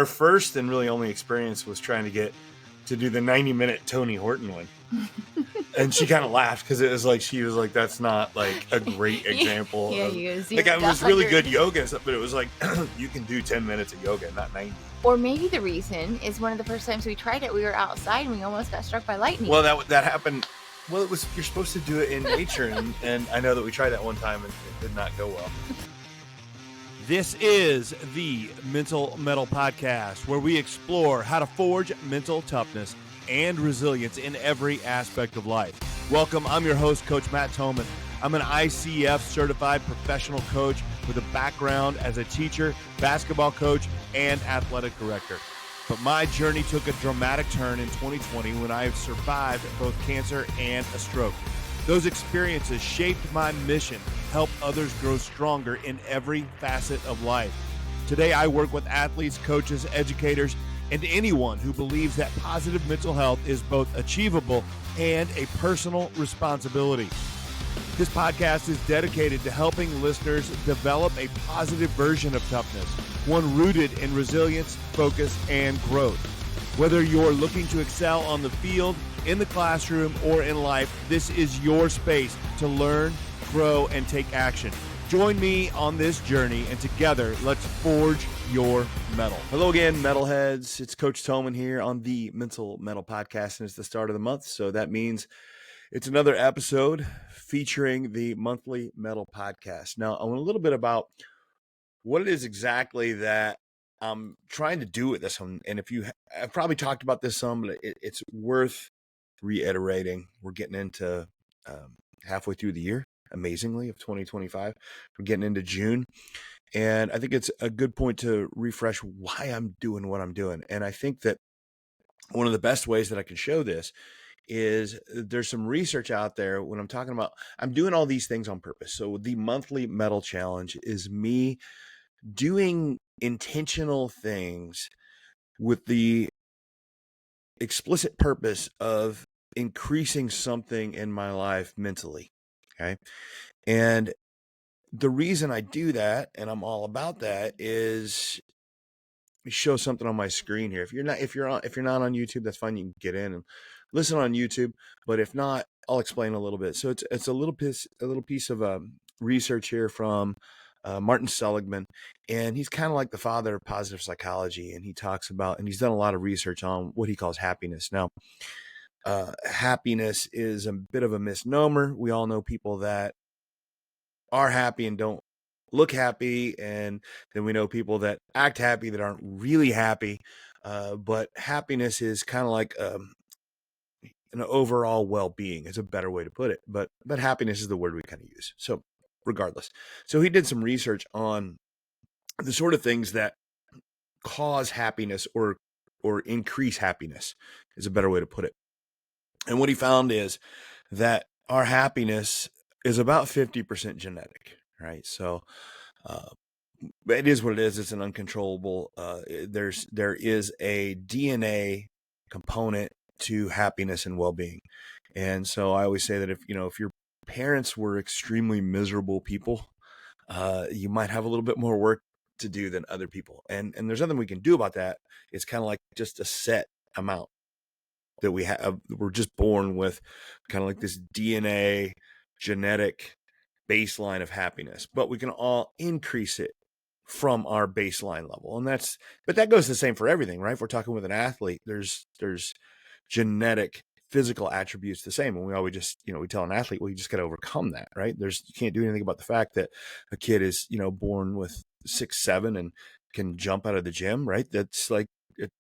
our first and really only experience was trying to get to do the 90-minute Tony Horton one. And she kind of laughed because it was like, she was like, that's not like a great example. Yeah, of, you like, it was really good 100. yoga and stuff, but it was like, you can do 10 minutes of yoga, not 90. Or maybe the reason is one of the first times we tried it, we were outside and we almost got struck by lightning. Well, that happened. Well, you're supposed to do it in nature. And I know that we tried that one time and it did not go well. This is the Mental Mettle Podcast, where we explore how to forge mental toughness and resilience in every aspect of life. Welcome. I'm your host, Coach Matt Thomann. I'm an ICF certified professional coach with a background as a teacher, basketball coach, and athletic director. But my journey took a dramatic turn in 2020 when I survived both cancer and a stroke. Those experiences shaped my mission, help others grow stronger in every facet of life. Today, I work with athletes, coaches, educators, and anyone who believes that positive mental health is both achievable and a personal responsibility. This podcast is dedicated to helping listeners develop a positive version of toughness, one rooted in resilience, focus, and growth. Whether you're looking to excel on the field, in the classroom, or in life, this is your space to learn, grow, and take action. Join me on this journey, and together, let's forge your mettle. Hello again, metalheads. It's Coach Thomann here on the Mental Mettle Podcast, and it's the start of the month, so that means it's another episode featuring the Monthly Mettle Podcast. Now, I want a little bit about what it is exactly that I'm trying to do with this one, and I've probably talked about this some, but it's worth reiterating. We're getting into halfway through the year, amazingly, of 2025. We're getting into June, and I think it's a good point to refresh why I'm doing what I'm doing. And I think that one of the best ways that I can show this is there's some research out there when I'm talking about I'm doing all these things on purpose. So the Monthly Mettle Challenge is me doing intentional things with the explicit purpose of increasing something in my life mentally. Okay. And the reason I do that, and I'm all about that, is show something on my screen here. If you're not on YouTube, that's fine. You can get in and listen on YouTube. But if not, I'll explain a little bit. So it's a little piece of research here from Martin Seligman, and he's kind of like the father of positive psychology. And he talks about, and he's done a lot of research on what he calls happiness. Now, happiness is a bit of a misnomer. We all know people that are happy and don't look happy, and then we know people that act happy that aren't really happy. But happiness is kind of like an overall well-being is a better way to put it. But happiness is the word we kind of use. So regardless, so he did some research on the sort of things that cause happiness or increase happiness is a better way to put it. And what he found is that our happiness is about 50% genetic, right? So it is what it is. It's an uncontrollable. There is a DNA component to happiness and well-being. And so I always say that if your parents were extremely miserable people, you might have a little bit more work to do than other people. And there's nothing we can do about that. It's kind of like just a set amount that we have. We're just born with kind of like this DNA genetic baseline of happiness, but we can all increase it from our baseline level. But that goes the same for everything, right? If we're talking with an athlete, there's genetic physical attributes the same. And we always just, we tell an athlete, well, you just got to overcome that, right? You can't do anything about the fact that a kid is, born with 6'7" and can jump out of the gym, right? That's like,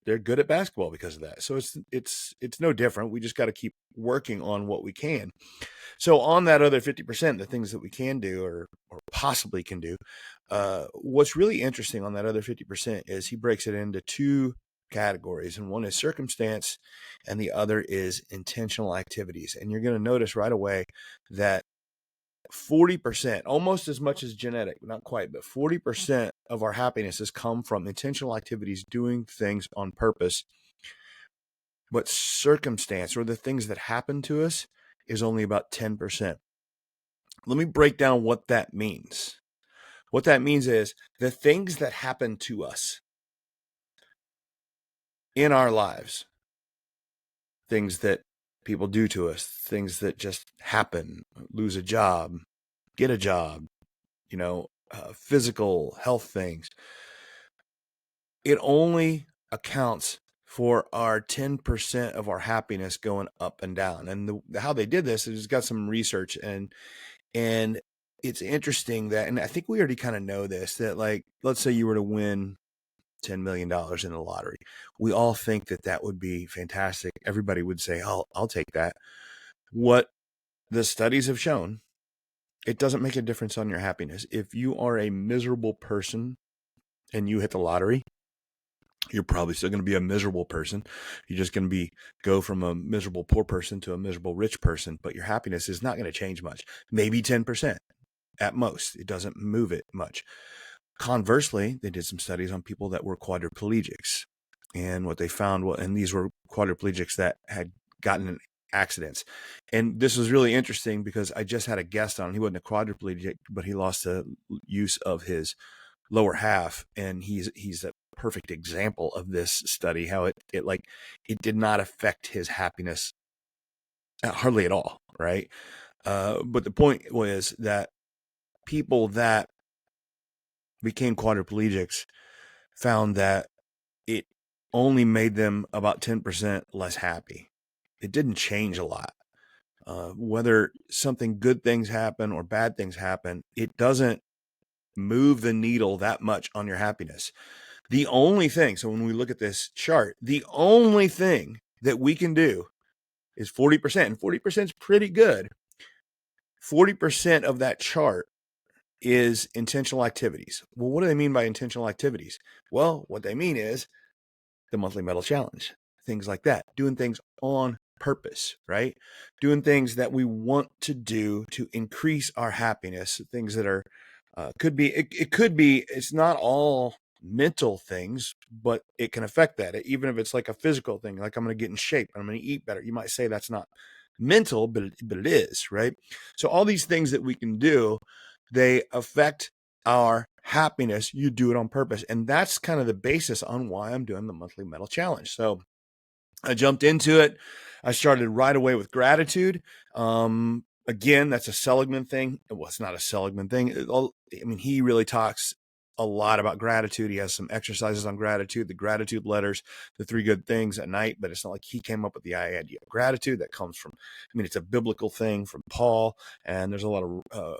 they're good at basketball because of that. So it's no different. We just got to keep working on what we can. So on that other 50%, the things that we can do or possibly can do, what's really interesting on that other 50% is he breaks it into two categories, and one is circumstance and the other is intentional activities. And you're going to notice right away that 40%, almost as much as genetic, not quite, but 40% of our happiness has come from intentional activities, doing things on purpose. But circumstance, or the things that happen to us, is only about 10%. Let me break down what that means. What that means is the things that happen to us in our lives, things that people do to us, things that just happen, lose a job, get a job, physical health things, it only accounts for our 10% of our happiness going up and down. And how they did this is got some research, and it's interesting that, and I think we already kind of know this, that like, let's say you were to win $10 million in the lottery. We all think that would be fantastic. Everybody would say, I'll take that. What the studies have shown, it doesn't make a difference on your happiness. If you are a miserable person and you hit the lottery, you're probably still going to be a miserable person. You're just going to go from a miserable poor person to a miserable rich person, but your happiness is not going to change much. Maybe 10% at most. It doesn't move it much. Conversely, they did some studies on people that were quadriplegics. And what they found, and these were quadriplegics that had gotten in accidents. And this was really interesting because I just had a guest on. He wasn't a quadriplegic, but he lost the use of his lower half. And he's a perfect example of this study, how it did not affect his happiness hardly at all, right? But the point was that people that became quadriplegics found that it only made them about 10% less happy. It didn't change a lot. Whether something good things happen or bad things happen, it doesn't move the needle that much on your happiness. The only thing, so when we look at this chart, the only thing that we can do is 40%, and 40% is pretty good. 40% of that chart is intentional activities. Well, what do they mean by intentional activities? Well, what they mean is the Monthly Mettle Challenge, things like that, doing things on purpose, right? Doing things that we want to do to increase our happiness, things that are, it's not all mental things, but it can affect that. Even if it's like a physical thing, like I'm going to get in shape, I'm going to eat better. You might say that's not mental, but it is, right? So all these things that we can do, they affect our happiness. You do it on purpose. And that's kind of the basis on why I'm doing the Monthly Mettle Challenge. So I jumped into it. I started right away with gratitude. Again, that's a Seligman thing. Well, it's not a Seligman thing. I mean, he really talks a lot about gratitude. He has some exercises on gratitude, the gratitude letters, the 3 good things at night, but it's not like he came up with the idea of gratitude. That comes from, it's a biblical thing from Paul, and there's a lot of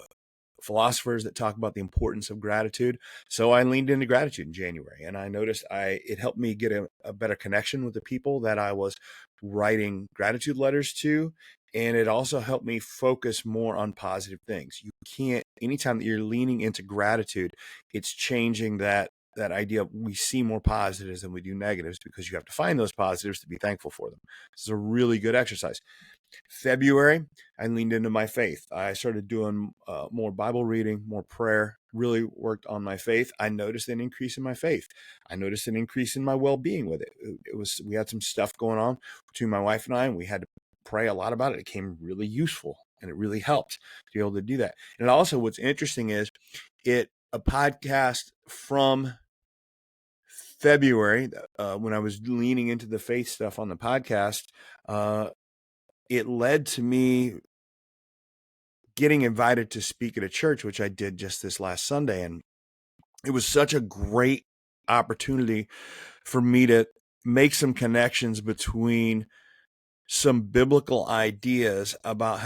philosophers that talk about the importance of gratitude. So I leaned into gratitude in January, and I noticed it helped me get a better connection with the people that I was writing gratitude letters to. And it also helped me focus more on positive things. You can't, anytime that you're leaning into gratitude, it's changing that idea. We see more positives than we do negatives because you have to find those positives to be thankful for them. This is a really good exercise. February, I leaned into my faith. I started doing more Bible reading, more prayer, really worked on my faith. I noticed an increase in my faith. I noticed an increase in my well-being with it. We had some stuff going on between my wife and I, and we had to pray a lot about it. It became really useful, and it really helped to be able to do that. And also what's interesting is a podcast from February, when I was leaning into the faith stuff on the podcast, it led to me getting invited to speak at a church, which I did just this last Sunday. And it was such a great opportunity for me to make some connections between some biblical ideas about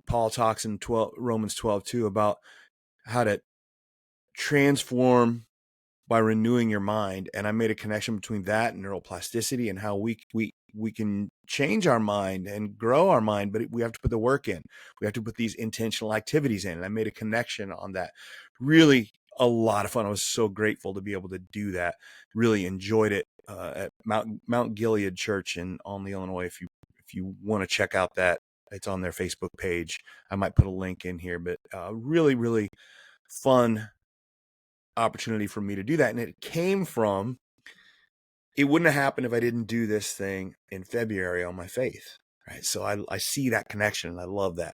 Paul talks in Romans 12:2 about how to transform by renewing your mind. And I made a connection between that and neuroplasticity and how we can change our mind and grow our mind, but we have to put the work in. We have to put these intentional activities in. And I made a connection on that. Really a lot of fun. I was so grateful to be able to do that. Really enjoyed it at Mount Gilead Church in Olney, Illinois. If you want to check out that, it's on their Facebook page. I might put a link in here, but really, really fun opportunity for me to do that. And it came from, it wouldn't have happened if I didn't do this thing in February on my faith, right? So I see that connection, and I love that.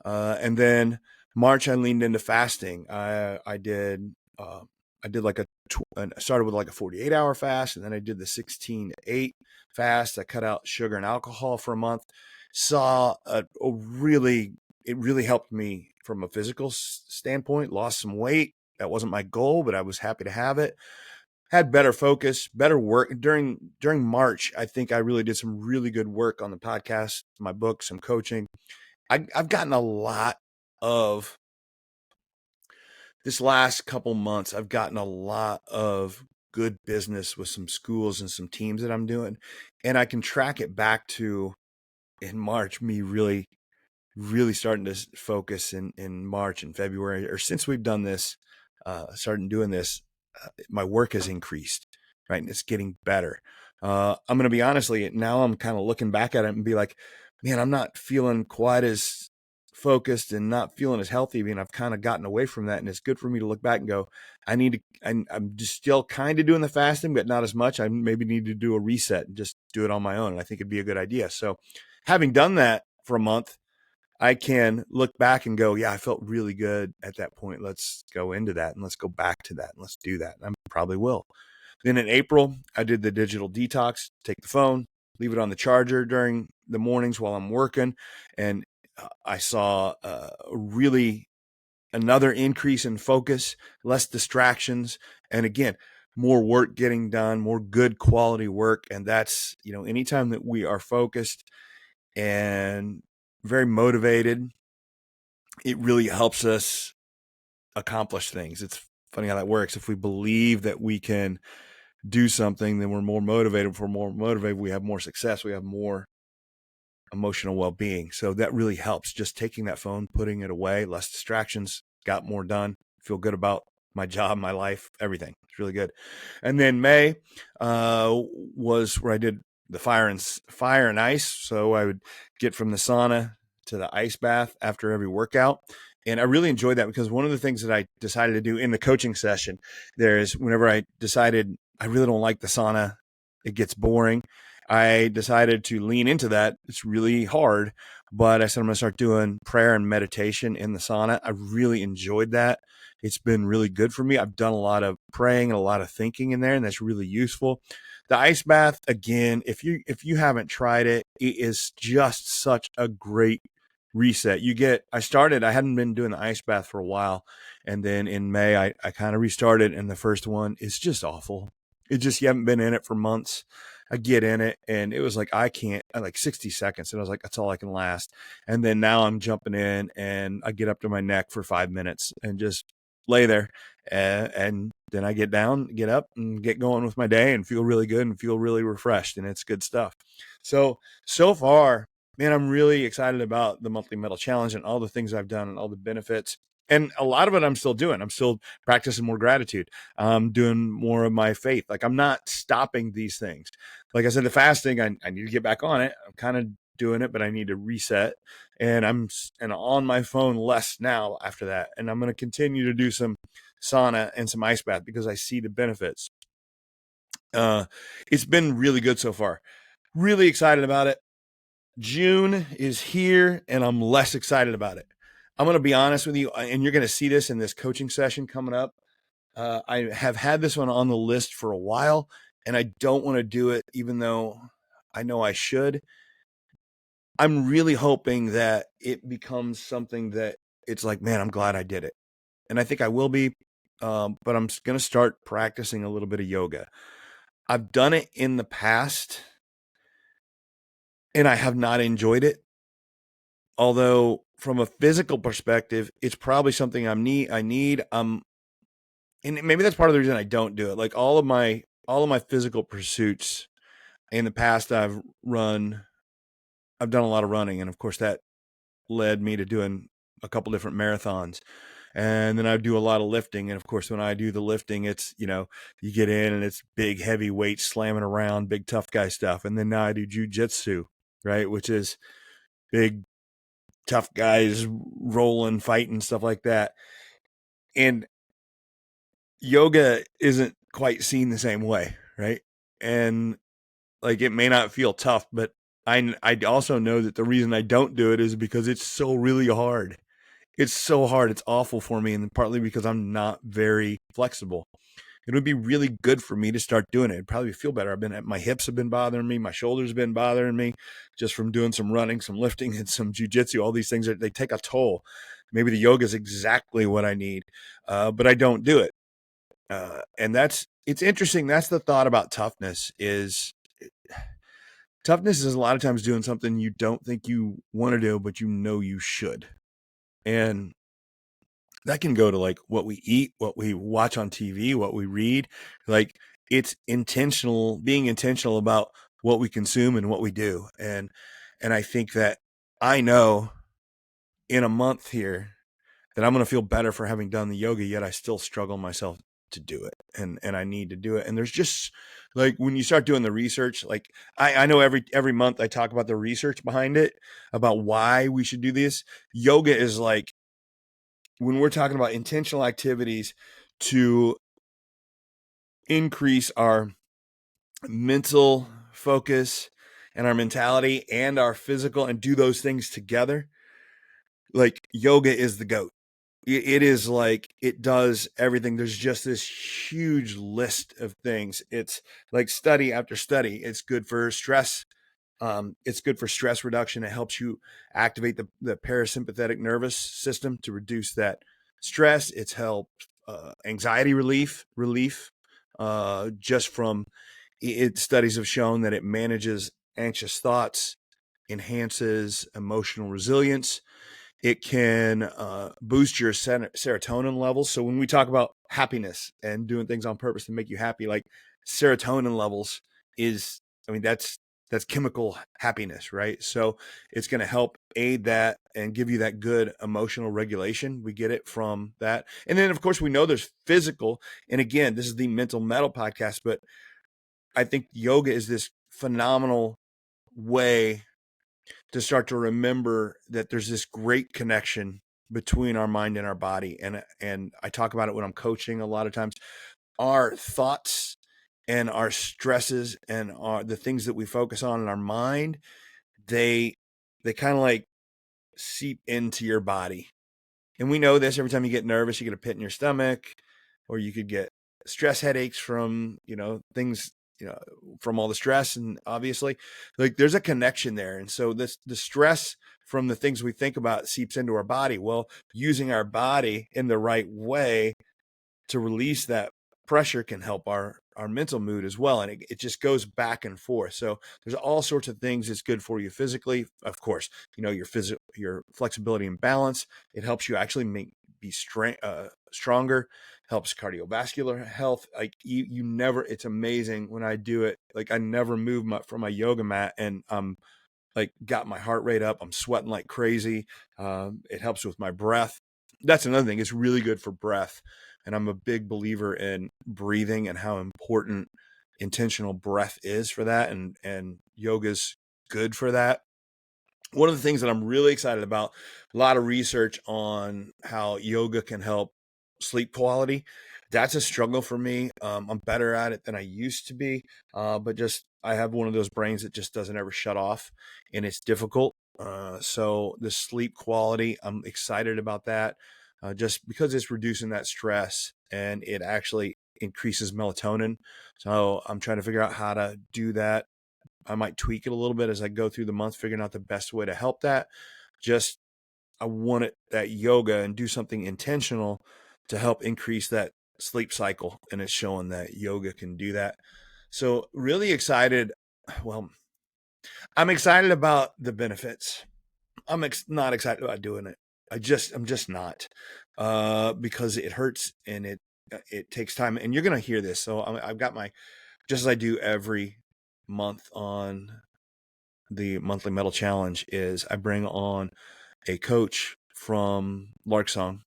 And then March, I leaned into fasting. I did like a and I started with like a 48-hour fast, and then I did the 16-8 fast. I cut out sugar and alcohol for a month. It really helped me from a physical standpoint. Lost some weight. That wasn't my goal, but I was happy to have it. Had better focus, better work during March. I think I really did some really good work on the podcast, my book, some coaching. I've gotten a lot of this last couple months. I've gotten a lot of good business with some schools and some teams that I'm doing, and I can track it back to in March, me really starting to focus in March and February, or since we've done this, started doing this, my work has increased, right? And it's getting better. I'm going to be honestly, now I'm kind of looking back at it and be like, man, I'm not feeling quite as focused and not feeling as healthy. I mean, I've kind of gotten away from that, and it's good for me to look back and go, I'm just still kind of doing the fasting, but not as much. I maybe need to do a reset and just do it on my own. And I think it'd be a good idea. So having done that for a month, I can look back and go, yeah, I felt really good at that point. Let's go into that and let's go back to that and let's do that. And I probably will. Then in April, I did the digital detox, take the phone, leave it on the charger during the mornings while I'm working. And I saw really another increase in focus, less distractions. And again, more work getting done, more good quality work. And that's, anytime that we are focused and very motivated, it really helps us accomplish things. It's funny how that works. If we believe that we can do something, then we're more motivated. If we're more motivated, we have more success. We have more emotional well-being. So that really helps. Just taking that phone, putting it away, less distractions, got more done, feel good about my job, my life, everything. It's really good. And then May was where I did the fire and ice. So I would get from the sauna to the ice bath after every workout. And I really enjoyed that because one of the things that I decided to do in the coaching session, whenever I decided I really don't like the sauna, it gets boring. I decided to lean into that. It's really hard, but I said I'm going to start doing prayer and meditation in the sauna. I really enjoyed that. It's been really good for me. I've done a lot of praying and a lot of thinking in there, and that's really useful. The ice bath, again, if you haven't tried it, it is just such a great reset. I hadn't been doing the ice bath for a while, and then in May I kind of restarted, and the first one is just awful. You haven't been in it for months. I get in it, and it was like, I like 60 seconds. And I was like, that's all I can last. And then now I'm jumping in, and I get up to my neck for 5 minutes and just lay there. And then I get down, get up, and get going with my day and feel really good and feel really refreshed. And it's good stuff. So far, man, I'm really excited about the Monthly Mettle Challenge and all the things I've done and all the benefits. And a lot of it I'm still doing. I'm still practicing more gratitude. I'm doing more of my faith. Like, I'm not stopping these things. Like I said, the fasting, I need to get back on it. I'm kind of doing it, but I need to reset. And I'm on my phone less now after that. And I'm going to continue to do some sauna and some ice bath because I see the benefits. It's been really good so far. Really excited about it. June is here, and I'm less excited about it. I'm going to be honest with you, and you're going to see this in this coaching session coming up. I have had this one on the list for a while, and I don't want to do it, even though I know I should. I'm really hoping that it becomes something that it's like, man, I'm glad I did it. And I think I will be, but I'm going to start practicing a little bit of yoga. I've done it in the past, and I have not enjoyed it. Although from a physical perspective, it's probably something I need. And maybe that's part of the reason I don't do it. Like all of my physical pursuits in the past, I've done a lot of running. And of course that led me to doing a couple different marathons. And then I do a lot of lifting. And of course, when I do the lifting, it's, you get in and it's big, heavy weights slamming around, big tough guy stuff. And then now I do jujitsu, right? Which is big, tough guys rolling, fighting, stuff like that. And yoga isn't quite seen the same way, right? And like, it may not feel tough, but I also know that the reason I don't do it is because it's so really hard. It's so hard. It's awful for me. And partly because I'm not very flexible. it would be really good for me to start doing it. It'd probably feel better. My hips have been bothering me. My shoulders have been bothering me just from doing some running, some lifting, and some jujitsu. All these things, they take a toll. Maybe the yoga is exactly what I need, but I don't do it. And it's interesting. That's the thought about toughness is toughness is a lot of times doing something you don't think you want to do, but you know you should. And that can go to like what we eat, what we watch on TV, what we read. Like it's being intentional about what we consume and what we do. And I think that I know in a month here that I'm going to feel better for having done the yoga, yet I still struggle myself to do it. And I need to do it. And there's just like, when you start doing the research, like I know every month I talk about the research behind it, about why we should do this. Yoga is like, when we're talking about intentional activities to increase our mental focus and our mentality and our physical, and do those things together, like yoga is the GOAT. It is like, it does everything. There's just this huge list of things. It's like study after study. It's good for stress. It's good for stress reduction. It helps you activate the parasympathetic nervous system to reduce that stress. It's helped anxiety relief, just from studies have shown that it manages anxious thoughts, enhances emotional resilience. It can boost your serotonin levels. So when we talk about happiness and doing things on purpose to make you happy, like serotonin levels is, I mean, that's chemical happiness, right? So it's going to help aid that and give you that good emotional regulation. We get it from that. And then of course we know there's physical. And again, this is the Mental Mettle podcast, but I think yoga is this phenomenal way to start to remember that there's this great connection between our mind and our body. And I talk about it when I'm coaching a lot of times. Our thoughts and our stresses and the things that we focus on in our mind, they kind of like seep into your body. And we know this, every time you get nervous, you get a pit in your stomach, or you could get stress headaches from, things, from all the stress. And obviously, like, there's a connection there. And so the stress from the things we think about seeps into our body. Well, using our body in the right way to release that pressure can help our mental mood as well. And it just goes back and forth. So there's all sorts of things that's good for you physically. Of course, your flexibility and balance. It helps you actually be stronger, helps cardiovascular health. Like you never, it's amazing when I do it. Like I never move from my yoga mat, and like got my heart rate up. I'm sweating like crazy. It helps with my breath. That's another thing. It's really good for breath. And I'm a big believer in breathing and how important intentional breath is for that. And yoga's good for that. One of the things that I'm really excited about, a lot of research on how yoga can help sleep quality. That's a struggle for me. I'm better at it than I used to be, but just I have one of those brains that just doesn't ever shut off, and it's difficult. So the sleep quality, I'm excited about that, just because it's reducing that stress and it actually increases melatonin. So I'm trying to figure out how to do that. I might tweak it a little bit as I go through the month, figuring out the best way to help that. Just I want that yoga and do something intentional to help increase that sleep cycle. And it's showing that yoga can do that. So really excited. Well, I'm excited about the benefits. I'm not excited about doing it. I'm just not, because it hurts and it takes time. And you're going to hear this. So I've got just as I do every month on the Monthly Mettle Challenge, is I bring on a coach from Larksong.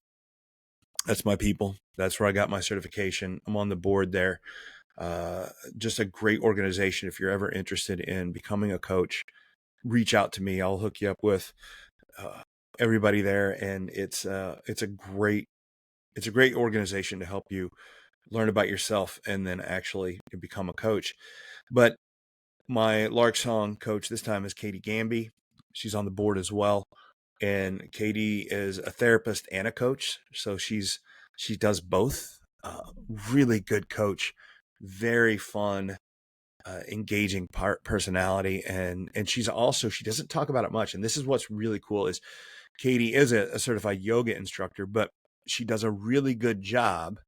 That's my people. That's where I got my certification. I'm on the board there. Just a great organization. If you're ever interested in becoming a coach, reach out to me. I'll hook you up with everybody there. And it's a great organization to help you learn about yourself and then actually become a coach. But my Larksong coach this time is Katie Gamby. She's on the board as well. And Katie is a therapist and a coach. So she does both. really good coach, very fun, engaging personality. And she doesn't talk about it much. And this is what's really cool is Katie is a certified yoga instructor, but she does a really good job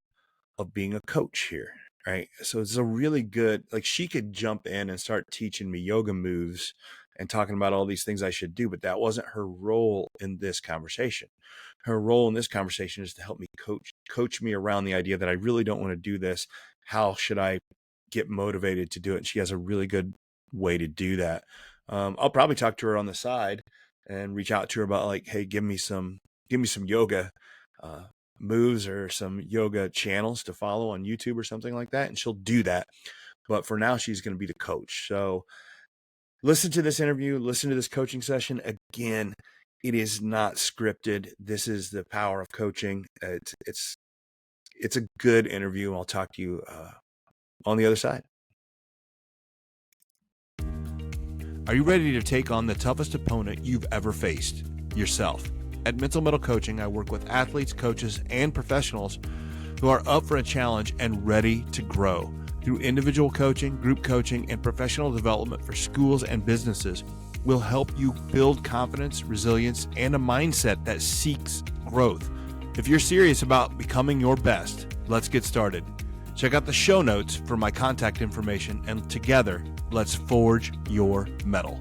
of being a coach here. Right. So it's a really good, like she could jump in and start teaching me yoga moves and talking about all these things I should do, but that wasn't her role in this conversation. Her role in this conversation is to help me coach me around the idea that I really don't want to do this. How should I get motivated to do it? And she has a really good way to do that. I'll probably talk to her on the side and reach out to her about like, hey, give me some yoga moves or some yoga channels to follow on YouTube or something like that. And she'll do that. But for now, she's going to be the coach. So listen to this interview, listen to this coaching session. Again, it is not scripted. This is the power of coaching. It's a good interview. I'll talk to you on the other side. Are you ready to take on the toughest opponent you've ever faced? Yourself. At Mental Mettle Coaching, I work with athletes, coaches, and professionals who are up for a challenge and ready to grow. Through individual coaching, group coaching, and professional development for schools and businesses, we'll help you build confidence, resilience, and a mindset that seeks growth. If you're serious about becoming your best, let's get started. Check out the show notes for my contact information, and together, let's forge your mettle.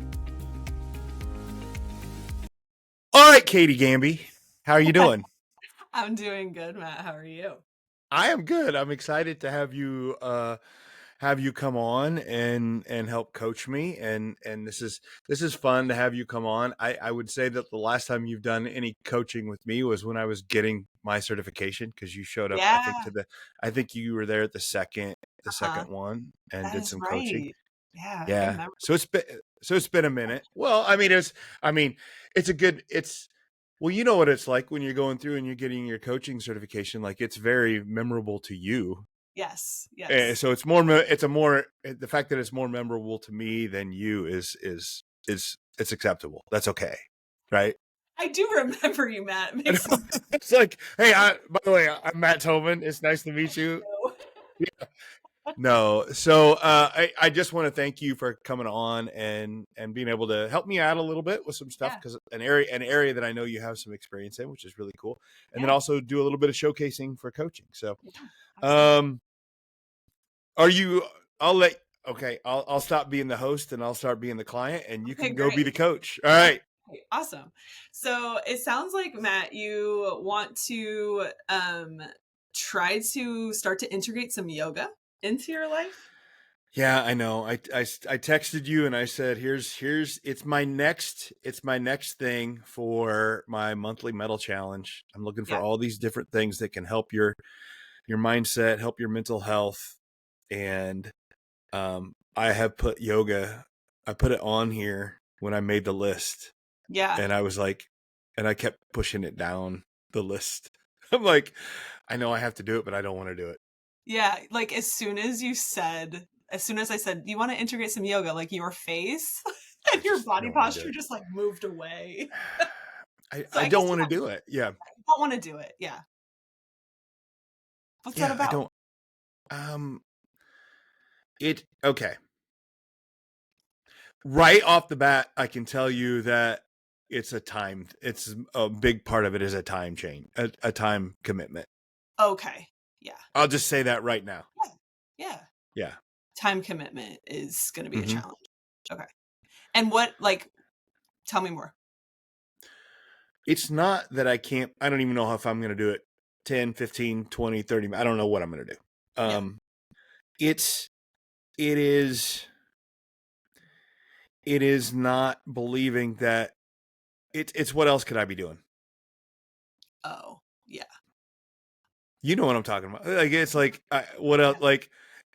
All right, Katie Gamby, how are you doing? I'm doing good, Matt. How are you? I am good. I'm excited to have you come on and help coach me, and this is fun to have you come on. I would say that the last time you've done any coaching with me was when I was getting my certification, because you showed up. Yeah. I think you were there at the second one and That did is some right. coaching. Yeah. Yeah. So it's been a minute. Well, well, you know what it's like when you're going through and you're getting your coaching certification. Like, it's very memorable to you. Yes. So the fact that it's more memorable to me than you is it's acceptable. That's okay, right? I do remember you, Matt. It makes It's like, hey, by the way, I'm Matt Thomann. It's nice to meet you. Yeah. No, so I just want to thank you for coming on and being able to help me out a little bit with some stuff, because an area that I know you have some experience in, which is really cool, and then also do a little bit of showcasing for coaching. So, are you? I'll stop being the host and I'll start being the client, and you can go be the coach. All right. Awesome. So it sounds like, Matt, you want to try to start to integrate some yoga into your life. Yeah, I know. I texted you and I said, here's it's my next thing for my monthly mettle challenge. I'm looking for all these different things that can help your mindset, help your mental health. And I have put yoga. I put it on here when I made the list. Yeah. And I was like, and I kept pushing it down the list. I'm like, I know I have to do it, but I don't want to do it. Yeah. Like, as soon as I said, you want to integrate some yoga, like your face and your body posture just like moved away. I don't want to do it. Yeah. I don't want to do it. Yeah. What's that about? Okay. Right off the bat, I can tell you that it's a big part of it is a time change, a time commitment. Okay. Yeah. I'll just say that right now. Yeah. Time commitment is going to be a challenge. Okay. And tell me more. It's not that I don't even know if I'm going to do it 10, 15, 20, 30. I don't know what I'm going to do. It is not believing that it's what else could I be doing? Oh, yeah. You know what I'm talking about. Like, it's like, what else? Like,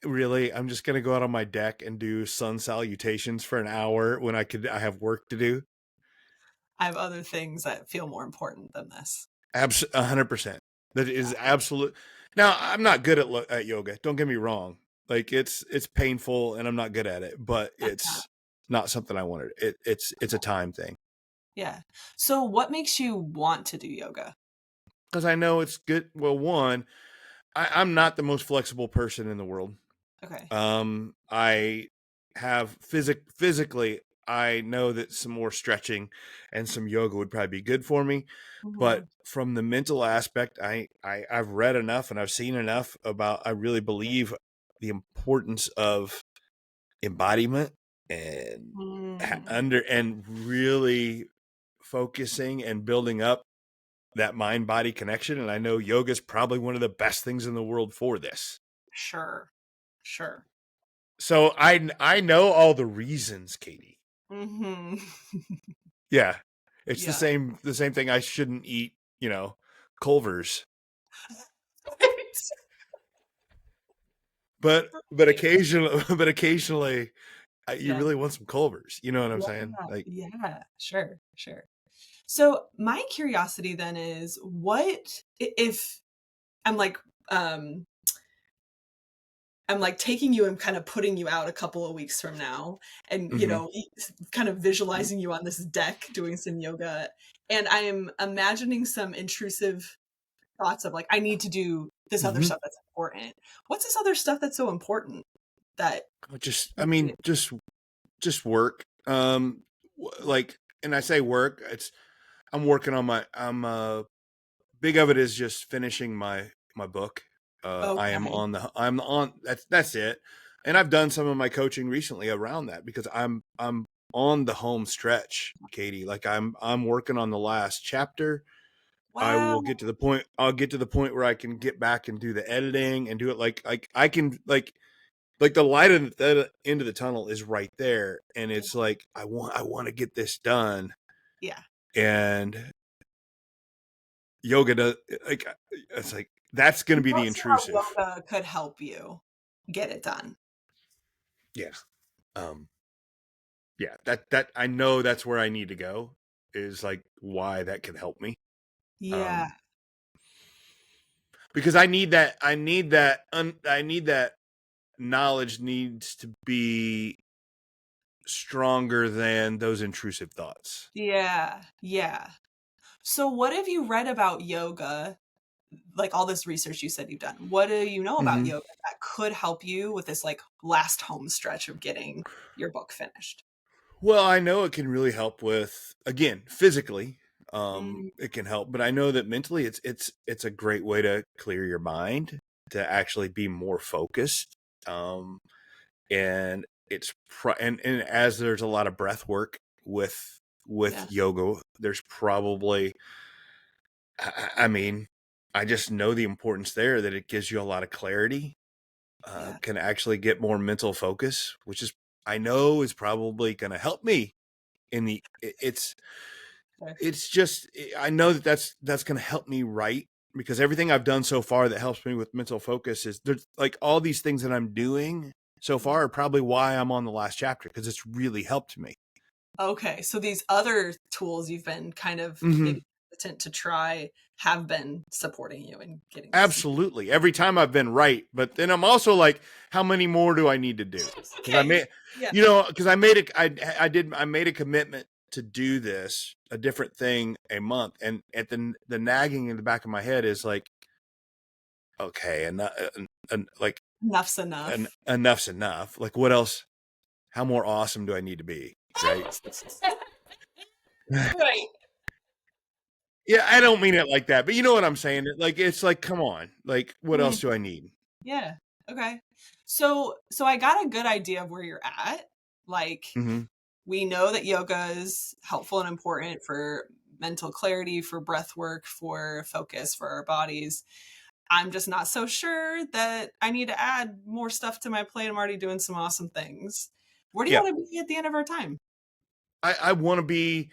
really, I'm just going to go out on my deck and do sun salutations for an hour when I have work to do. I have other things that feel more important than this. 100%. That is absolute. Now, I'm not good at yoga. Don't get me wrong. Like, it's painful and I'm not good at it, but it's not something I wanted. It's a time thing. Yeah. So what makes you want to do yoga? Because I know it's good. Well, one, I'm not the most flexible person in the world. Okay. I have physically, I know that some more stretching and some yoga would probably be good for me. But Mhm. from the mental aspect, I've read enough and I've seen enough about, I really believe the importance of embodiment and Mm. and really focusing and building up that mind body connection. And I know yoga is probably one of the best things in the world for this. Sure. Sure. So I know all the reasons, Katie. Mhm. Yeah. It's Yeah. the same thing. I shouldn't eat, Culver's, but Right. occasionally, you Yeah. really want some Culver's. You know what I'm Yeah. saying? Like, Yeah. Sure. Sure. So my curiosity then is what if I'm like um I'm like taking you and kind of putting you out a couple of weeks from now and mhm. kind of visualizing you on this deck doing some yoga, and I am imagining some intrusive thoughts of like I need to do this other Mhm. stuff that's important. What's this other stuff that's so important that I mean, just work. Like, and I say work. I'm working on big of it is just finishing my book. okay. I'm on that's it. And I've done some of my coaching recently around that because I'm on the home stretch, Katie. Like I'm working on the last chapter. Wow. I'll get to the point where I can get back and do the editing and do it like I can like the light at the end of the tunnel is right there, and Yeah. it's like I want to get this done. Yeah. And yoga does, like, it's like that's going I to be the don't see how intrusive. yoga could help you get it done. Yeah. um yeah, that I know that's where I need to go, is like why that can help me. Yeah. um because I need that knowledge needs to be stronger than those intrusive thoughts. Yeah. Yeah. So what have you read about yoga? Like all this research you said you've done. What do you know about Mhm. yoga that could help you with this like last home stretch of getting your book finished? Well, I know it can really help with, again, physically. Mm, It can help, but I know that mentally, it's a great way to clear your mind, to actually be more focused. Um, and and as there's a lot of breath work with yeah. yoga, there's probably, I mean, I just know the importance there, that it gives you a lot of clarity, Yeah. can actually get more mental focus, which is, I know, is probably going to help me in the Okay. it's just, I know that that's going to help me write, because everything I've done so far that helps me with mental focus is, there's like all these things that I'm doing so far are probably why I'm on the last chapter, because it's really helped me. Okay. So these other tools you've been kind of Hmm. maybe hesitant to try have been supporting you in getting this. Absolutely. Every time I've been right, but then I'm also like, how many more do I need to do? Because I Okay. made, Yeah. because I made a commitment to do this, a different thing a month, and at the nagging in the back of my head is like, okay, and like, Enough's enough. enough's enough. Like, what else? How more awesome do I need to be? Right. Right. Yeah, I don't mean it like that, but you know what I'm saying. Like, it's like, come on. Like, what Mm, else do I need? yeah. Okay. So I got a good idea of where you're at. Like Hmm. we know that yoga is helpful and important for mental clarity, for breath work, for focus, for our bodies. I'm just not so sure that I need to add more stuff to my plate. I'm already doing some awesome things. Where do you Yeah, want to be at the end of our time? I want to be.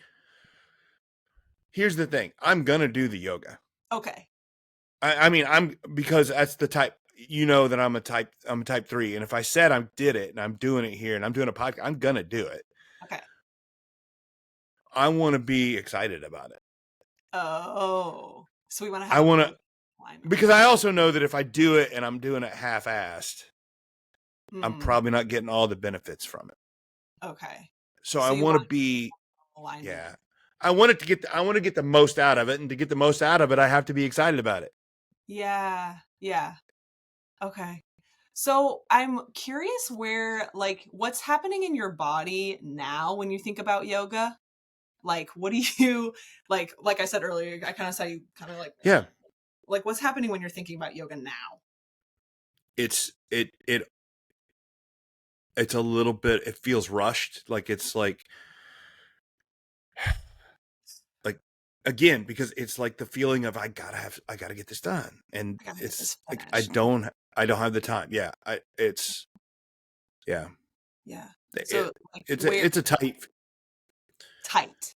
Here's the thing. I'm gonna do the yoga. Okay. I mean, because that's the type. You know that I'm a type 3, and if I said I did it and I'm doing it here and I'm doing a podcast, I'm gonna do it. Okay. I want to be excited about it. Oh, so we want to have I a want goal to, line. because I also know that if I do it and I'm doing it half-assed, I'm Hmm. probably not getting all the benefits from it. Okay. So I So you want to want be, alignment. yeah. I want to get the most out of it, and to get the most out of it, I have to be excited about it. Yeah. Yeah. Okay. So I'm curious where, like, what's happening in your body now when you think about yoga? Like, what do you like I said earlier, I kind of saw you kind of Yeah. like what's happening when you're thinking about yoga now? It's a little bit, it feels rushed. Like it's like again, because it's like the feeling of I gotta get this done. And I gotta get it's this like finished. I don't have the time. Yeah. Yeah. Yeah. It, So like where it's a tight tight.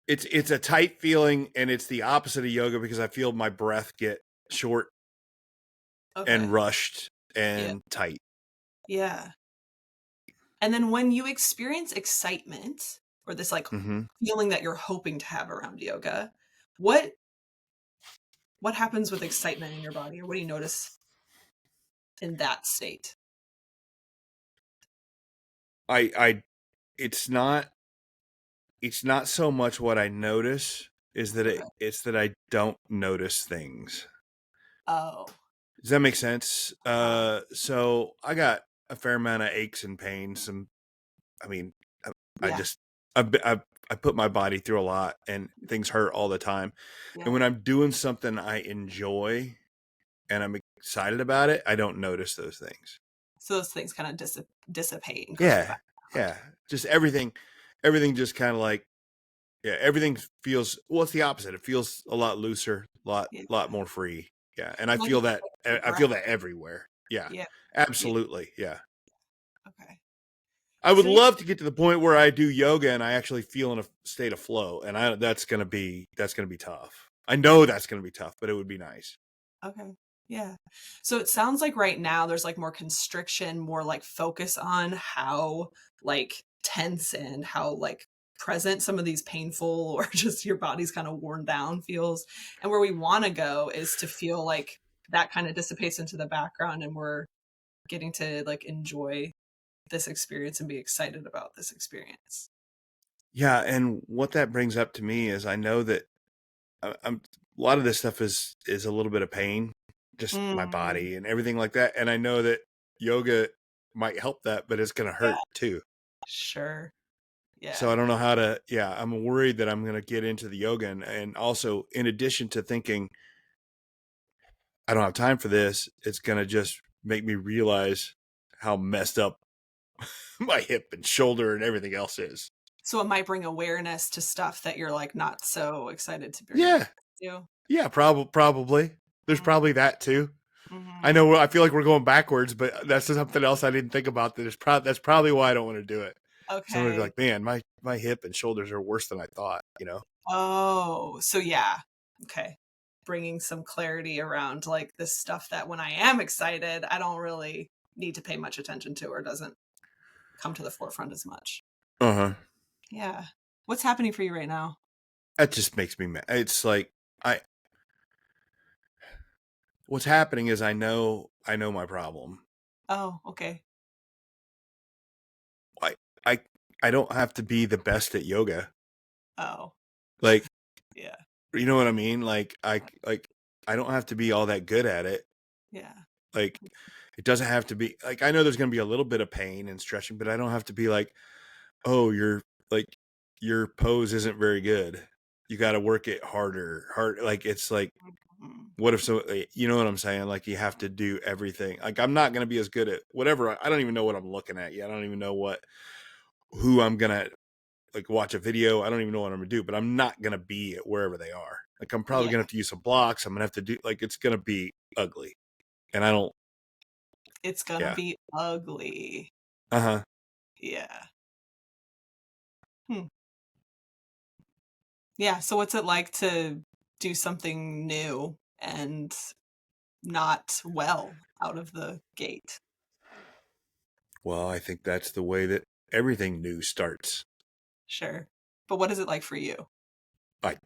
it's a tight feeling, and it's the opposite of yoga because I feel my breath get short and Okay. rushed Yeah. and tight. Yeah. And then when you experience excitement or this like Mm-hmm. feeling that you're hoping to have around yoga, what what happens with excitement in your body, or what do you notice in that state? I it's not so much what I notice is that Okay. it's that I don't notice things. Oh. Does that make sense? Uh-huh. So I got a fair amount of aches and pains. I mean, I, I Yeah. just I put my body through a lot, and things hurt all the time. And Yeah. when I'm doing something I enjoy and I'm excited about it, I don't notice those things. So those things kind of dissipate and go to the Yeah, background. yeah. Just everything just kind of like yeah. Everything feels well. It's the opposite. It feels a lot looser, Yeah. lot more free. Yeah, and I Like feel you that. said, your I breath. feel that everywhere. Yeah, Yeah. Yeah. absolutely. Yeah. Okay. I would So yeah. love to get to the point where I do yoga and I actually feel in a state of flow, and that's gonna be tough. I know that's gonna be tough, but it would be nice. Okay. Yeah. So it sounds like right now there's like more constriction, more like focus on how like tense and how like present some of these painful or just your body's kind of worn down feels. And where we want to go is to feel like that kind of dissipates into the background and we're getting to like enjoy this experience and be excited about this experience. Yeah, and what that brings up to me is I know that I'm a lot of this stuff is a little bit of pain, just my Mm, body and everything like that. And I know that yoga might help that, but it's going to yeah, hurt too. sure. So Yeah. I don't know how to. Yeah, I'm worried that I'm going to get into the yoga, and also in addition to thinking I don't have time for this, it's going to just make me realize how messed up my hip and shoulder and everything else is. So it might bring awareness to stuff that you're like not so excited to bring Yeah, awareness to. yeah, probably. There's Mm, probably that too. I mhm. know I feel like we're going backwards, but that's something else I didn't think about. That's probably why I don't want to do it. Somebody be Okay. like, "Man, my hip and shoulders are worse than I thought." You know? Oh, so yeah. Okay. Bringing some clarity around like this stuff that when I am excited, I don't really need to pay much attention to or doesn't come to the forefront as much. Uh huh. Yeah. What's happening for you right now? That just makes me mad. It's like I what's happening is I know my problem. Oh, okay. I I I don't have to be the best at yoga. Oh, Like, yeah. you know what I mean? I don't have to be all that good at it. Yeah. Like, it doesn't have to be like I know there's going to be a little bit of pain and stretching, but I don't have to be like, "Oh, like your pose isn't very good. You got to work it harder." Like it's like Mhm. what if so you know what I'm saying? Like you have to do everything. Like I'm not going to be as good at whatever. I don't even know what I'm looking at yet. I don't even know who I'm going to like watch a video. I don't even know what I'm going to do, but I'm not going to be at wherever they are. Like I'm probably Yeah. going to have to use some blocks. I'm going to have to do like it's going to be ugly. And I don't It's gonna yeah. be ugly. Uh-huh. Yeah. Hmm. Yeah. So what's it like to do something new and not well out of the gate? Well, I think that's the way that everything new starts. Sure. But what is it like for you? Like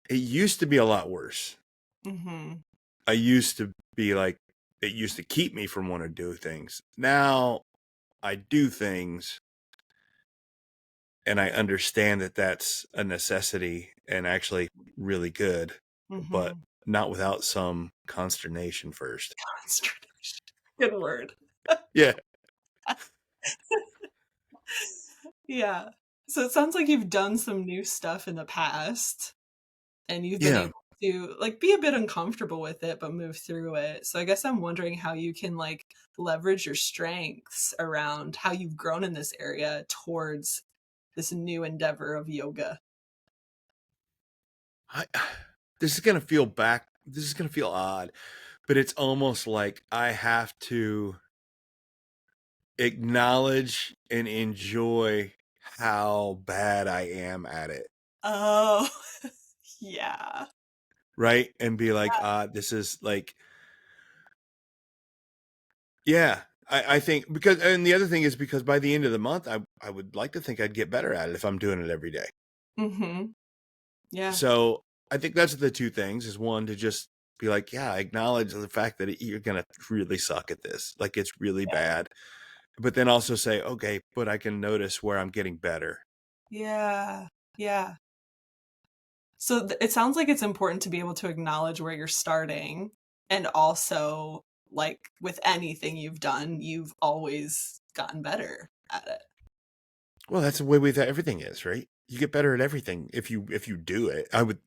it used to be a lot worse. Mhm. I used to be like it used to keep me from wanting to do things. Now I do things and I understand that that's a necessity and actually really good. But Mhm. not without some consternation first. Consternation. Good word. Yeah. Yeah. So it sounds like you've done some new stuff in the past and you've been Yeah. able to like be a bit uncomfortable with it but move through it. So I guess I'm wondering how you can like leverage your strengths around how you've grown in this area towards this new endeavor of yoga. This is going to feel this is going to feel odd, but it's almost like I have to acknowledge and enjoy how bad I am at it. Oh, yeah. Right. And be like, this is like, yeah, I think because, and the other thing is because by the end of the month, I would like to think I'd get better at it if I'm doing it every day. Mm-hmm. Yeah. So I think that's the two things is one, to just be like, yeah, I acknowledge the fact that you're going to really suck at this. Like it's really bad, but then also say, okay, but I can notice where I'm getting better. Yeah. Yeah. So it sounds like it's important to be able to acknowledge where you're starting, and also like with anything you've done, you've always gotten better at it. Well, that's the way with everything is, right? You get better at everything if you do it. I would,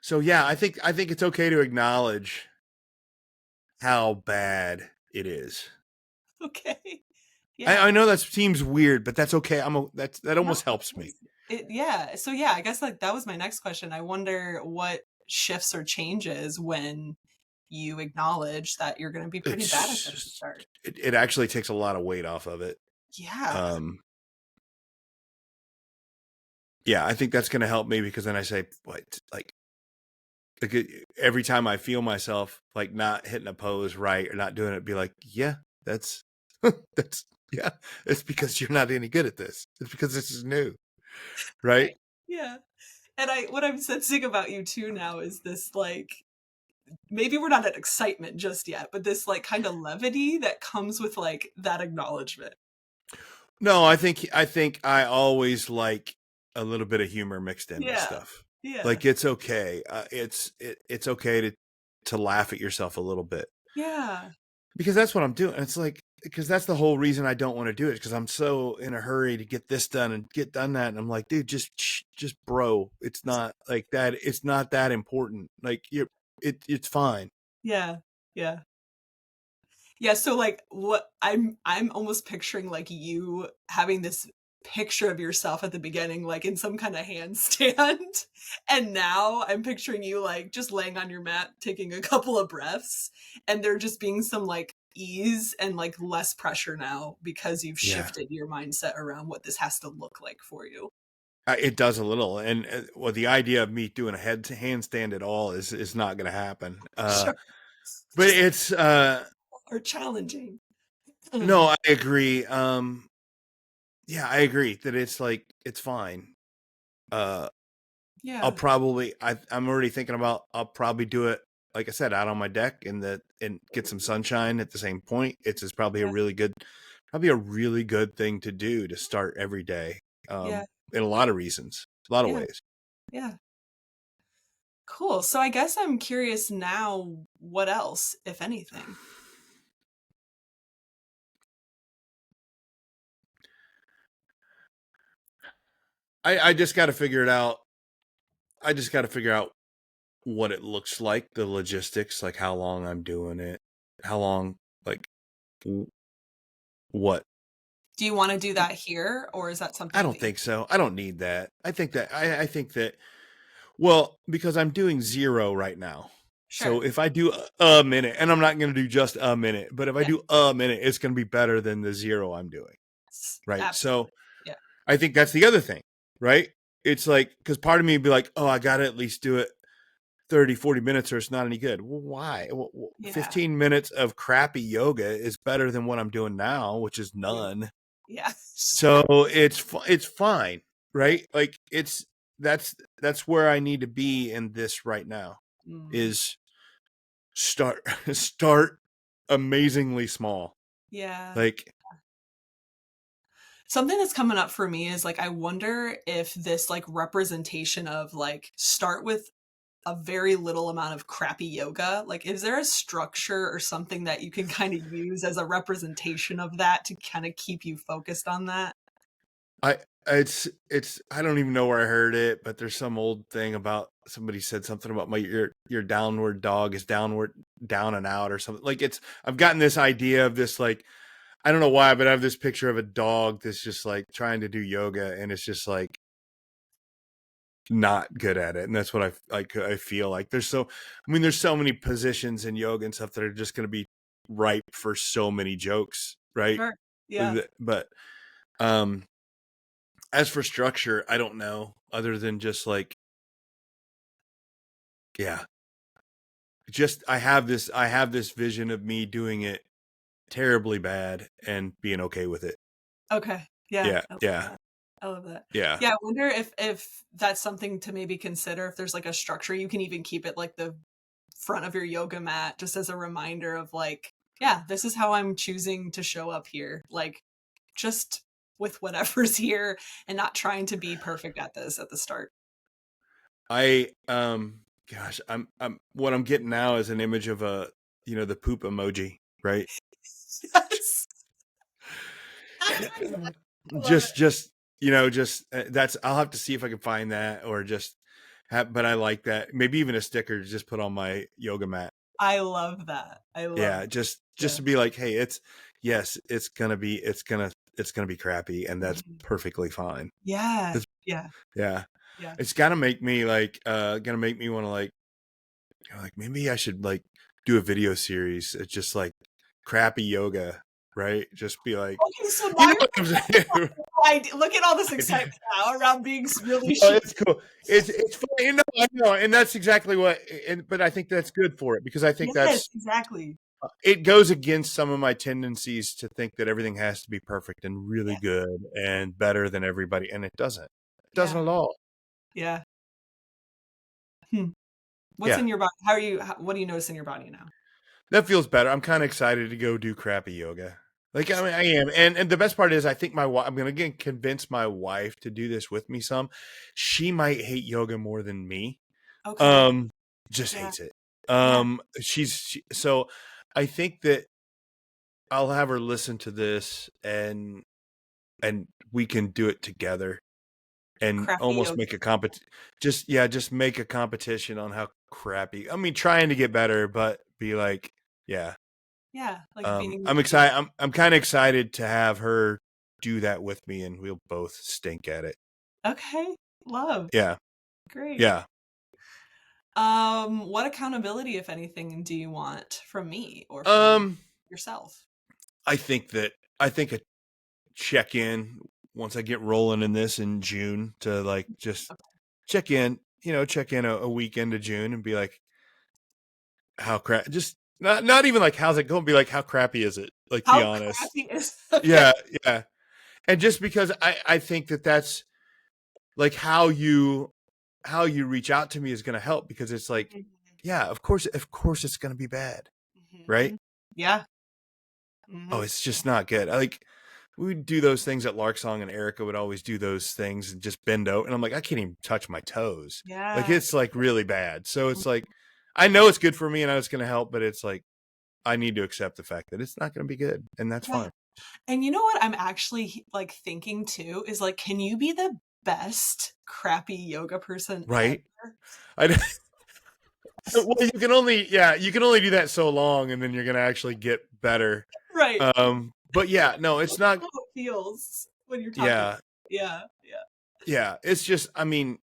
So yeah, I think it's okay to acknowledge how bad it is. Okay. Yeah. I know that seems weird, but that's okay. That almost No, helps me. yeah. So yeah, I guess like that was my next question. I wonder what shifts or changes when you acknowledge that you're going to be pretty bad at this to start. It actually takes a lot of weight off of it. Yeah. Yeah, I think that's going to help me because then I say, what, like every time I feel myself like not hitting a pose right or not doing it, be like, yeah, that's yeah, it's because you're not any good at this. It's because this is new, right? Yeah. And what I'm sensing about you too now is this like, maybe we're not at excitement just yet, but this like kind of levity that comes with like that acknowledgement. No, I think I always like a little bit of humor mixed in with Yeah. stuff. Yeah. Like it's okay. It's okay to laugh at yourself a little bit. Yeah. Because that's what I'm doing. It's like, because that's the whole reason I don't want to do it, because I'm so in a hurry to get this done and get done that. And I'm like, dude, just bro, it's not like that. It's not that important. Like it's fine. Yeah. Yeah. Yeah. So like what I'm almost picturing like you having this picture of yourself at the beginning, like in some kind of handstand. And now I'm picturing you like just laying on your mat, taking a couple of breaths, and there just being some like ease and like less pressure now because you've shifted your mindset around what this has to look like for you. It does a little, and well, the idea of me doing a handstand at all is not going to happen. Sure. But Just it's are challenging. no, I agree. Yeah, I agree that it's like it's fine. Yeah. I'll probably I'm already thinking about I'll probably do it, like I said, out on my deck and get some sunshine at the same point. It's just probably a really good thing to do to start every day. Yeah. In a lot of reasons, a lot of Yeah. ways. Yeah. Cool. So I guess I'm curious now, what else, if anything? I just got to figure it out. I just got to figure out what it looks like, the logistics, like how long I'm doing it, how long, like what. Do you want to do that here, or is that something I don't think so. I don't need that. I think that well, because I'm doing 0 right now. Sure. So if I do a minute, and I'm not going to do just a minute, but if I do a minute, it's going to be better than the 0 I'm doing. Right. Absolutely. So Yeah. I think that's the other thing, right? It's like, because part of me would be like, oh, I got to at least do it 30, 40 minutes or it's not any good. Well, why? 15 minutes of crappy yoga is better than what I'm doing now, which is none. Yeah. So it's fine, right? Like that's where I need to be in this right now is start amazingly small. Yeah. Like something that's coming up for me is like, I wonder if this like representation of like start with a very little amount of crappy yoga. Like, is there a structure or something that you can kind of use as a representation of that to kind of keep you focused on that? It's I don't even know where I heard it, but there's some old thing about somebody said something about your downward dog is downward down and out or something. Like I've gotten this idea of this, like, I don't know why, but I have this picture of a dog that's just like trying to do yoga and it's just like not good at it. And that's what I feel like there's so many positions in yoga and stuff that are just going to be ripe for so many jokes. Right. Sure. Yeah. But, as for structure, I don't know, other than just like, yeah, just I have this vision of me doing it terribly bad and being okay with it. Okay. Yeah. Yeah. I love that. Yeah. Yeah. I wonder if that's something to maybe consider, if there's like a structure, you can even keep it like the front of your yoga mat, just as a reminder of like, yeah, this is how I'm choosing to show up here. Like, just with whatever's here and not trying to be perfect at this at the start. Gosh, I'm what I'm getting now is an image of the poop emoji, right? Yes. just that's, I'll have to see if I can find that or just but I like that. Maybe even a sticker to just put on my yoga mat. I love that. Just to be like, hey, it's gonna be crappy, and that's perfectly fine. Yeah. Yeah. It's gotta make me like want to like maybe I should like do a video series. It's just like crappy yoga, right? Just be like, okay, so you know what I'm saying? Look at all this excitement now around being really Oh, it's cool. It's funny. I know, and that's exactly what. But I think that's good for it, because I think that's exactly. It goes against some of my tendencies to think that everything has to be perfect and really good and better than everybody, and it doesn't. It doesn't at all. Yeah. What's in your body? What do you notice in your body now? That feels better. I'm kind of excited to go do crappy yoga. Like, I mean, I am. And the best part is I think I'm going to convince my wife to do this with me some. She might hate yoga more than me. Okay. Just hates it. So I think that I'll have her listen to this and we can do it together and Crappy almost yoga. make a just make a competition on how crappy. I mean, trying to get better, but be like, yeah. Yeah. Like I'm excited. I'm kind of excited to have her do that with me, and we'll both stink at it. Okay. Love. Yeah. Great. Yeah. What accountability, if anything, do you want from me or from yourself? I think a check-in once I get rolling in this in June to like just check in a week into June and be like, how crap, just not even like, how's it going? Be like, how crappy is it? Like, be honest. Crappy is Yeah. And just because I think that's like how you reach out to me is going to help, because it's like, of course it's going to be bad. Right. Yeah. Oh, it's just not good. Like, we would do those things at Lark Song, and Erica would always do those things and just bend out. And I'm like, I can't even touch my toes. Yeah. Like, it's like really bad. So it's like, I know it's good for me and I know it's going to help, but it's like, I need to accept the fact that it's not going to be good, and that's fine. And you know what I'm actually like thinking too is like, can you be the best crappy yoga person right ever? Well, you can only do that so long, and then you're going to actually get better. Right. But yeah, no, it's not how it feels when you're talking. Yeah. It's just, I mean,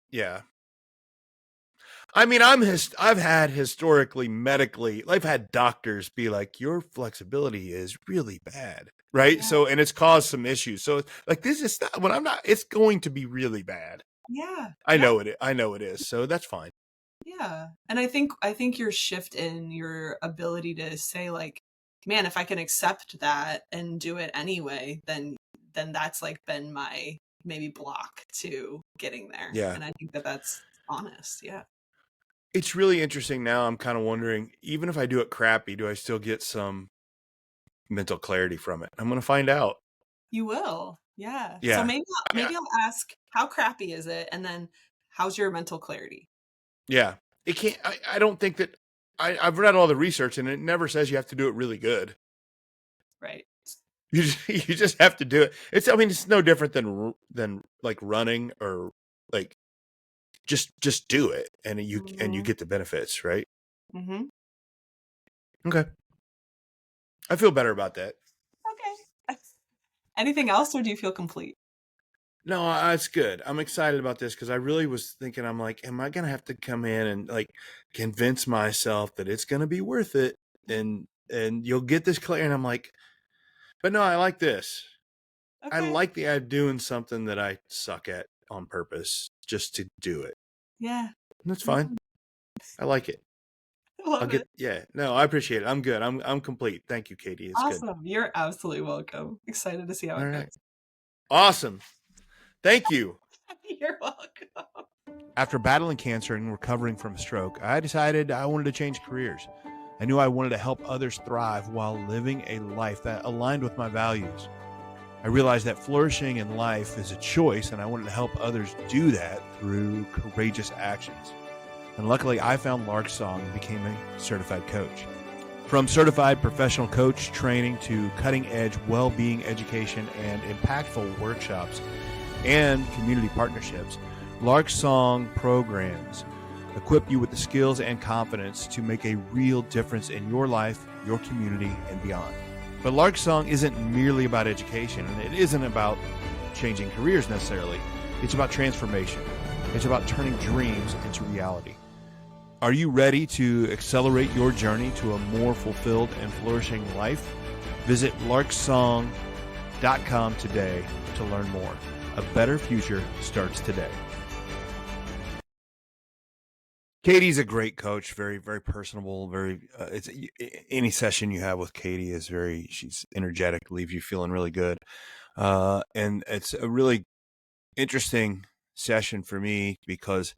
I've had historically medically, I've had doctors be like, your flexibility is really bad. Right. Yeah. So, and it's caused some issues. So like, this is not when it's going to be really bad. Yeah. I know it is. So that's fine. Yeah. And I think your shift in your ability to say like, man, if I can accept that and do it anyway, then that's like been my maybe block to getting there. Yeah. And I think that's honest. Yeah. It's really interesting now. I'm kind of wondering, even if I do it crappy, do I still get some mental clarity from it? I'm going to find out. You will. Yeah. Yeah. So maybe I'll ask, how crappy is it? And then how's your mental clarity? Yeah. it can't, I don't think that I've read all the research and it never says you have to do it really good. Right. You just have to do it. I mean, it's no different than like running or like just do it and you get the benefits, right? Mm-hmm. Okay. I feel better about that. Okay. Anything else, or do you feel complete? No, it's good. I'm excited about this because I really was thinking, I'm like, am I going to have to come in and like convince myself that it's going to be worth it? And you'll get this clear. And I'm like, but no, I like this. Okay. I like the idea of doing something that I suck at on purpose just to do it. Yeah. And that's fine. I like it. I love it. Yeah, no, I appreciate it. I'm good. I'm complete. Thank you, Katie. It's good. Awesome. You're absolutely welcome. Excited to see how All it right. goes. Awesome. Thank you. You're welcome. After battling cancer and recovering from a stroke, I decided I wanted to change careers. I knew I wanted to help others thrive while living a life that aligned with my values. I realized that flourishing in life is a choice, and I wanted to help others do that through courageous actions. And luckily, I found Lark Song and became a certified coach. From certified professional coach training to cutting-edge well-being education and impactful workshops and community partnerships, Lark Song programs equip you with the skills and confidence to make a real difference in your life, your community, and beyond. But Lark Song isn't merely about education, and it isn't about changing careers necessarily. It's about transformation. It's about turning dreams into reality. Are you ready to accelerate your journey to a more fulfilled and flourishing life? Visit larksong.com today to learn more. A better future starts today. Katie's a great coach, very, very personable, very, any session you have with Katie is she's energetic, leaves you feeling really good. And it's a really interesting session for me because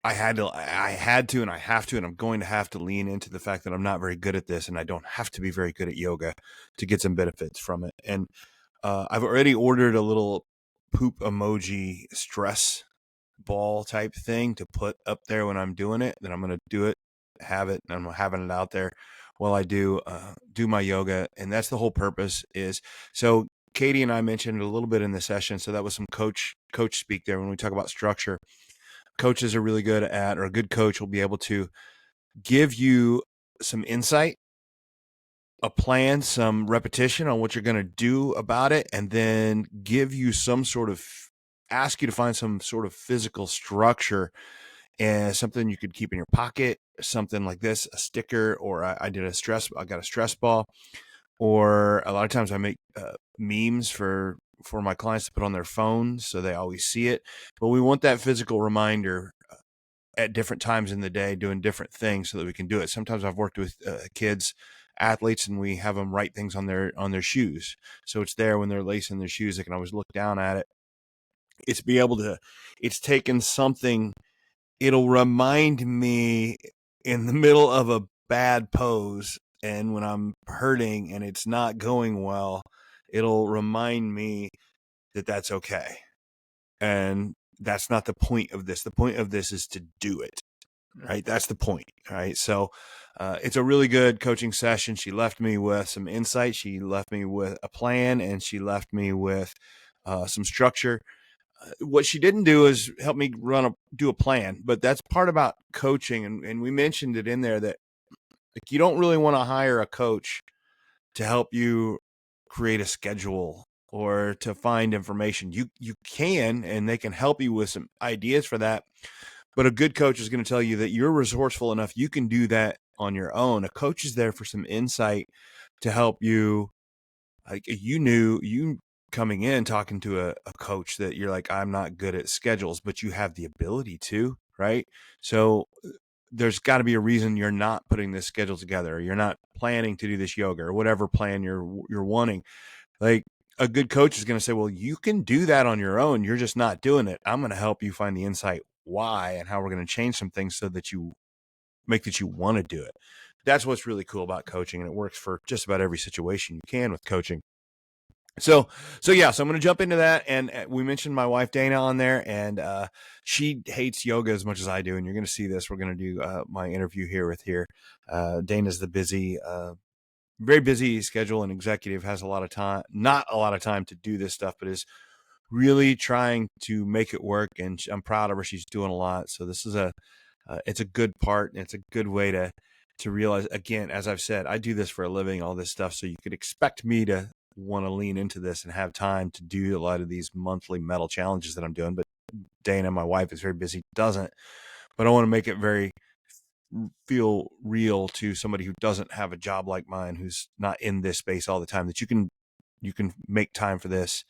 I had to, and I have to, and I'm going to have to lean into the fact that I'm not very good at this, and I don't have to be very good at yoga to get some benefits from it. And I've already ordered a little poop emoji stress ball type thing to put up there when I'm doing it. Then I'm going to do it, have it, and I'm having it out there while I do my yoga. And that's the whole purpose is. So Katie and I mentioned a little bit in the session. So that was some coach speak there when we talk about structure. Coaches are really good at, or a good coach will be able to give you some insight, a plan, some repetition on what you're going to do about it, and then give you ask you to find some sort of physical structure and something you could keep in your pocket, something like this, a sticker, or I got a stress ball, or a lot of times I make memes for my clients to put on their phones so they always see it. But we want that physical reminder at different times in the day doing different things so that we can do it. Sometimes I've worked with kids, athletes, and we have them write things on their shoes. So it's there when they're lacing their shoes. They can always look down at it. It's taken something, it'll remind me in the middle of a bad pose and when I'm hurting and it's not going well, it'll remind me that that's okay. And that's not the point of this. The point of this is to do it, right? That's the point, right? So it's a really good coaching session. She left me with some insight. She left me with a plan, and she left me with some structure. What she didn't do is help me do a plan, but that's part about coaching. And we mentioned it in there that like, you don't really want to hire a coach to help you create a schedule or to find information. You can, and they can help you with some ideas for that. But a good coach is going to tell you that you're resourceful enough. You can do that on your own. A coach is there for some insight to help you. Like you coming in talking to a coach that you're like, I'm not good at schedules, but you have the ability to, right? So there's got to be a reason you're not putting this schedule together, or you're not planning to do this yoga or whatever plan you're wanting. Like a good coach is going to say, well, you can do that on your own. You're just not doing it. I'm going to help you find the insight why and how we're going to change some things so that you want to do it. That's what's really cool about coaching. And it works for just about every situation you can with coaching. So I'm going to jump into that. And we mentioned my wife, Dana, on there, and she hates yoga as much as I do. And you're going to see this. We're going to do my interview here. Dana's the very busy schedule and executive, has not a lot of time to do this stuff, but is really trying to make it work. And I'm proud of her. She's doing a lot. So this is it's a good part, and it's a good way to realize, again, as I've said, I do this for a living, all this stuff. So you could expect me to want to lean into this and have time to do a lot of these monthly metal challenges that I'm doing. But Dana, my wife, is very busy, doesn't. But I want to make it feel real to somebody who doesn't have a job like mine, who's not in this space all the time, that you can make time for this,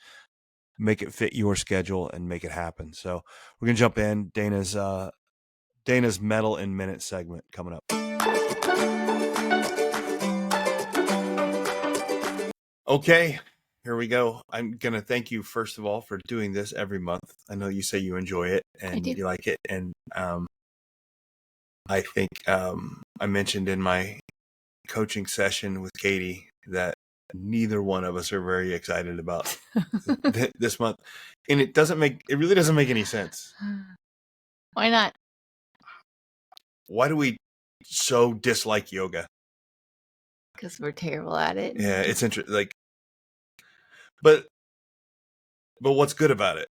make it fit your schedule, and make it happen. So we're going to jump in. Dana's Metal in Minutes segment coming up. Okay, here we go. I'm going to thank you, first of all, for doing this every month. I know you say you enjoy it and you like it. And I think I mentioned in my coaching session with Katie that neither one of us are very excited about this month. And it really doesn't make any sense. Why not? Why do we so dislike yoga? Because we're terrible at it. Yeah, it's interesting. But what's good about it?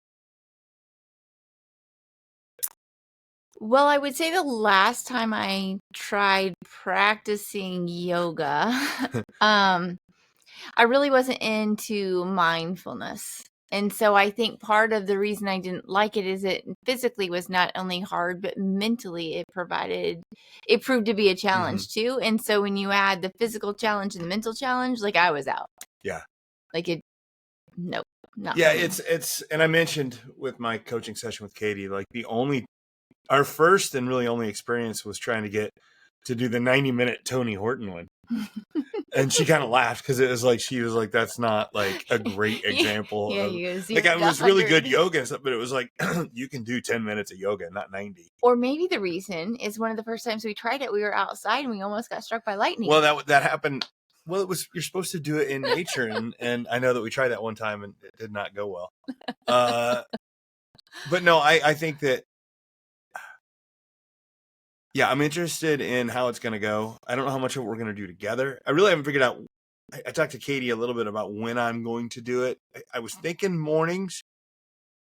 Well, I would say the last time I tried practicing yoga, I really wasn't into mindfulness. And so I think part of the reason I didn't like it is it physically was not only hard, but mentally it proved to be a challenge too. And so when you add the physical challenge and the mental challenge, I was out. Yeah. Nope. Not yeah, for me. it's, and I mentioned with my coaching session with Katie, our first and really only experience was trying to get to do the 90-minute Tony Horton one. And she kind of laughed because it was she was like, that's not a great example. Yeah, it was really good yoga and stuff, but it was you can do 10 minutes of yoga, not 90. Or maybe the reason is one of the first times we tried it, we were outside and we almost got struck by lightning. Well, that happened. Well, you're supposed to do it in nature. And I know that we tried that one time and it did not go well. But no, I think that, yeah, I'm interested in how it's going to go. I don't know how much of it we're going to do together. I really haven't figured out. I talked to Katie a little bit about when I'm going to do it. I was thinking mornings,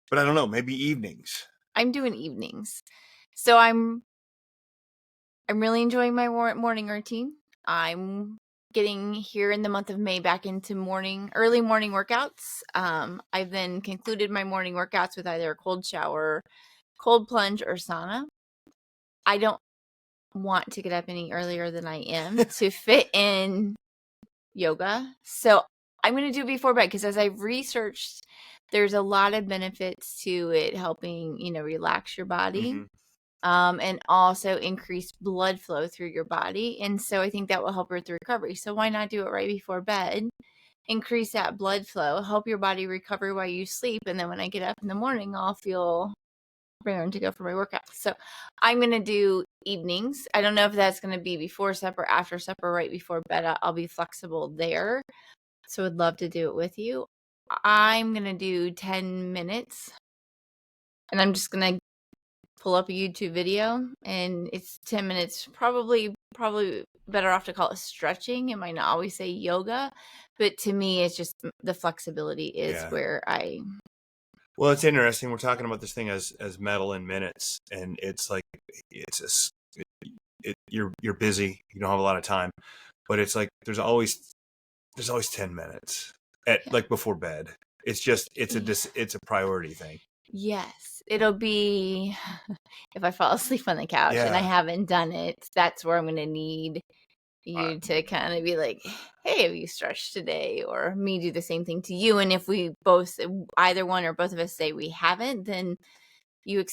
but I don't know, maybe evenings. I'm doing evenings. So I'm really enjoying my morning routine. I'm getting here in the month of May back into early morning workouts. I've then concluded my morning workouts with either a cold shower, cold plunge, or sauna. I don't want to get up any earlier than I am to fit in yoga. So I'm going to do before bed because as I've researched, there's a lot of benefits to it helping, relax your body. And also increase blood flow through your body. And so I think that will help with the recovery. So why not do it right before bed? Increase that blood flow, help your body recover while you sleep. And then when I get up in the morning, I'll feel raring to go for my workout. So I'm going to do evenings. I don't know if that's going to be before supper, after supper, right before bed. I'll be flexible there. So I'd love to do it with you. I'm going to do 10 minutes. And I'm just going to pull up a YouTube video, and it's 10 minutes. Probably better off to call it stretching. It might not always say yoga, but to me, it's just the flexibility is where I. Well, it's interesting. We're talking about this thing as metal in minutes, and it's you're busy. You don't have a lot of time, but it's there's always 10 minutes before bed. It's a priority thing. Yes, it'll be if I fall asleep on the couch and I haven't done it, that's where I'm going to need you to kind of be like, hey, have you stretched today? Or me do the same thing to you. And if we both, either one or both of us say we haven't, then you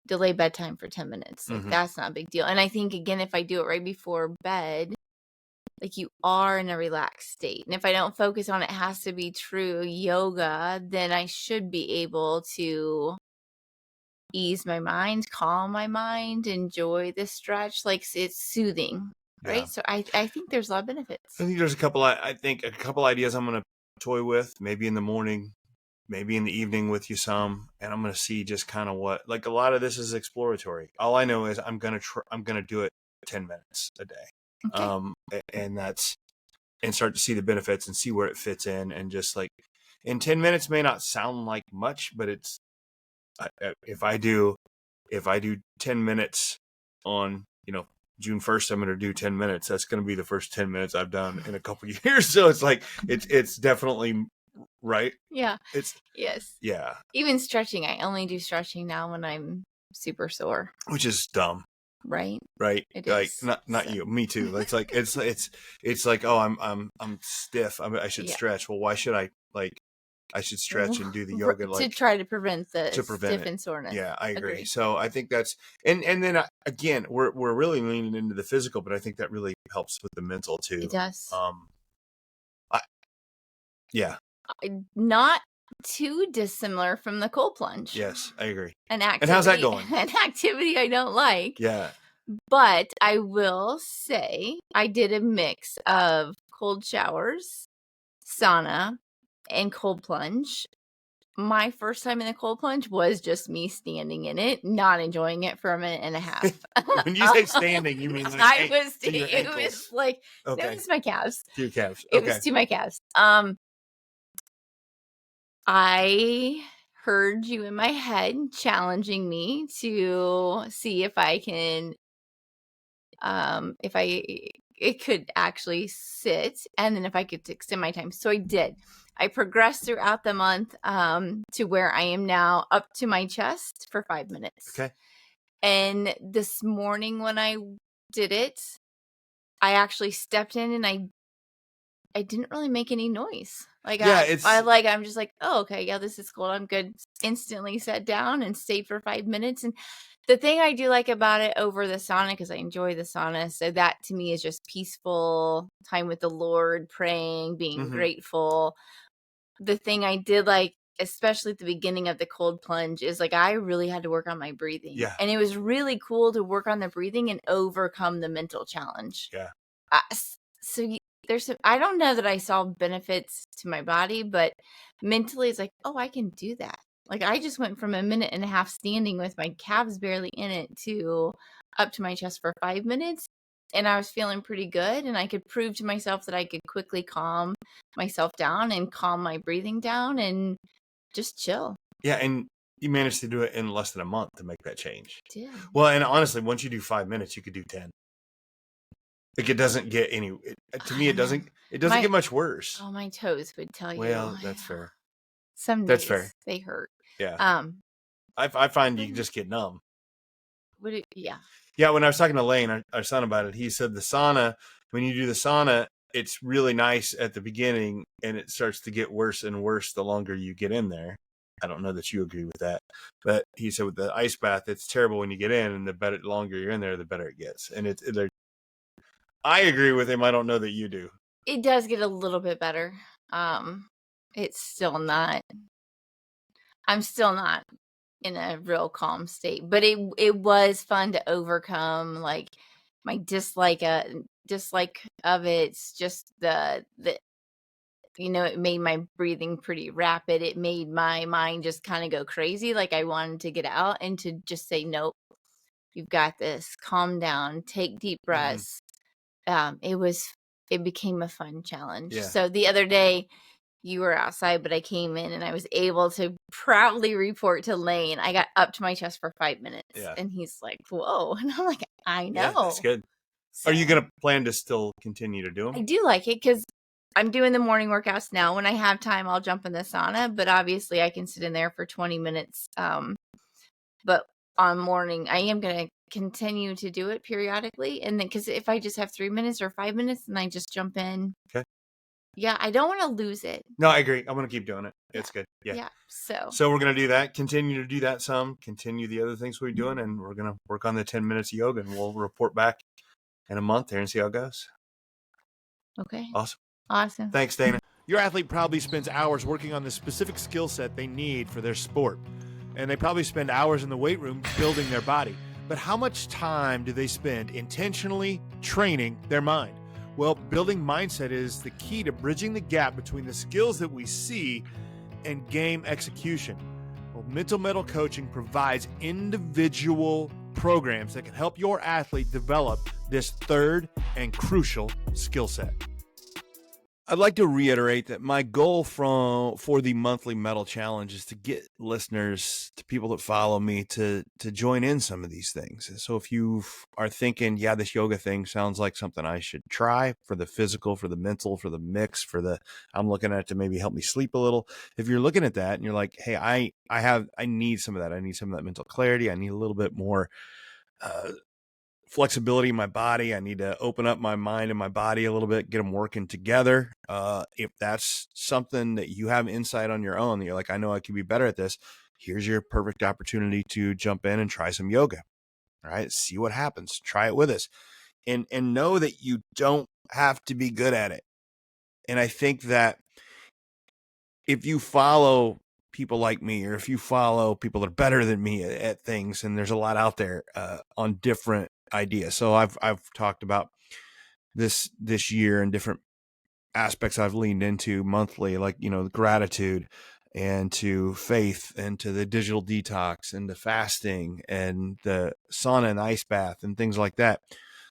delay bedtime for 10 minutes. That's not a big deal. And I think, again, if I do it right before bed, you are in a relaxed state. And if I don't focus on it has to be true yoga, then I should be able to ease my mind, calm my mind, enjoy the stretch. It's soothing, right? So I think there's a lot of benefits. I think there's a couple ideas I'm going to toy with, maybe in the morning, maybe in the evening with you some, and I'm going to see just kind of what, like a lot of this is exploratory. All I know is I'm going to do it 10 minutes a day. Okay. And start to see the benefits and see where it fits in. And just like, in 10 minutes may not sound like much, but it's, if I do 10 minutes on, June 1st, I'm going to do 10 minutes. That's going to be the first 10 minutes I've done in a couple of years. So it's like, it's definitely right. Yeah. Yes. Yeah. Even stretching. I only do stretching now when I'm super sore. Which is dumb. Right. It like is. Not so. You, me too. It's like, it's like, oh, I'm stiff. I should stretch. Well, why should I I should stretch and do the yoga to try to prevent the stiff and soreness. Yeah, I agree. So I think that's and then again, we're really leaning into the physical, but I think that really helps with the mental too. It does. Not too dissimilar from the cold plunge. Yes, I agree. And how's that going? An activity I don't like. Yeah. But I will say I did a mix of cold showers, sauna, and cold plunge. My first time in the cold plunge was just me standing in it, not enjoying it for a minute and a half. When you say standing, you mean like it was like okay. It was my calves. To your calves. Okay. It was to my calves. I heard you in my head challenging me to see if I can it could actually sit, and then if I could extend my time. So I did. I progressed throughout the month to where I am now up to my chest for 5 minutes. Okay. And this morning when I did it, I actually stepped in and I didn't really make any noise. Like I'm just like, oh, okay, yeah, this is cool. I'm good. Instantly sat down and stayed for 5 minutes. And the thing I do like about it over the sauna, because I enjoy the sauna, so that to me is just peaceful time with the Lord, praying, being grateful. The thing I did like, especially at the beginning of the cold plunge, is like I really had to work on my breathing. Yeah. And it was really cool to work on the breathing and overcome the mental challenge. Yeah. I don't know that I saw benefits to my body, but mentally it's like, oh, I can do that. Like I just went from a minute and a half standing with my calves barely in it to up to my chest for 5 minutes. And I was feeling pretty good. And I could prove to myself that I could quickly calm myself down and calm my breathing down and just chill. Yeah. And you managed to do it in less than a month to make that change. Yeah. Well, and honestly, once you do 5 minutes, you could do 10. Like it doesn't get to me, it doesn't get much worse. Oh, my toes would tell you. Well, that's fair. Some days that's fair. They hurt. Yeah. I find you just get numb. Yeah. Yeah. When I was talking to Lane, our son, about it, he said the sauna, when you do the sauna, it's really nice at the beginning and it starts to get worse and worse the longer you get in there. I don't know that you agree with that, but he said with the ice bath, it's terrible when you get in, and the longer you're in there, the better it gets. And I agree with him. I don't know that you do. It does get a little bit better. It's still not. I'm still not in a real calm state, but it was fun to overcome like my dislike of it. It's just the it made my breathing pretty rapid. It made my mind just kind of go crazy. Like I wanted to get out and to just say, nope, you've got this. Calm down. Take deep breaths. It became a fun challenge. Yeah. So the other day you were outside, but I came in and I was able to proudly report to Lane, I got up to my chest for 5 minutes. Yeah. And he's like, whoa. And I'm like, I know. Yeah, that's good. So, are you going to plan to still continue to do them? I do like it because I'm doing the morning workouts now. When I have time, I'll jump in the sauna, but obviously I can sit in there for 20 minutes. But on morning, I am going to continue to do it periodically. And then, because if I just have 3 minutes or 5 minutes, then I just jump in. Okay. Yeah, I don't want to lose it. No, I agree. I'm going to keep doing it. It's good. Yeah. Yeah. So we're going to do that. Continue to do that some. Continue the other things we're doing, and we're going to work on the 10 minutes of yoga, and we'll report back in a month there and see how it goes. Okay. Awesome. Thanks, Dana. Your athlete probably spends hours working on the specific skill set they need for their sport. And they probably spend hours in the weight room building their body. But how much time do they spend intentionally training their mind? Well, building mindset is the key to bridging the gap between the skills that we see and game execution. Well, Mental Mettle Coaching provides individual programs that can help your athlete develop this third and crucial skill set. I'd like to reiterate that my goal for the Monthly Mettle Challenge is to get listeners, to people that follow me, to join in some of these things. So if you are thinking, yeah, this yoga thing sounds like something I should try for the physical, for the mental, for the mix, I'm looking at it to maybe help me sleep a little. If you're looking at that and you're like, hey, I need some of that. I need some of that mental clarity. I need a little bit more flexibility in my body. I need to open up my mind and my body a little bit, get them working together. If that's something that you have insight on your own, that you're like, I know I could be better at this, here's your perfect opportunity to jump in and try some yoga. All right. See what happens. Try it with us and know that you don't have to be good at it. And I think that if you follow people like me, or if you follow people that are better than me at things, and there's a lot out there on different ideas. So I've talked about this year and different aspects I've leaned into monthly, like, gratitude, and to faith, and to the digital detox, and the fasting, and the sauna and ice bath, and things like that.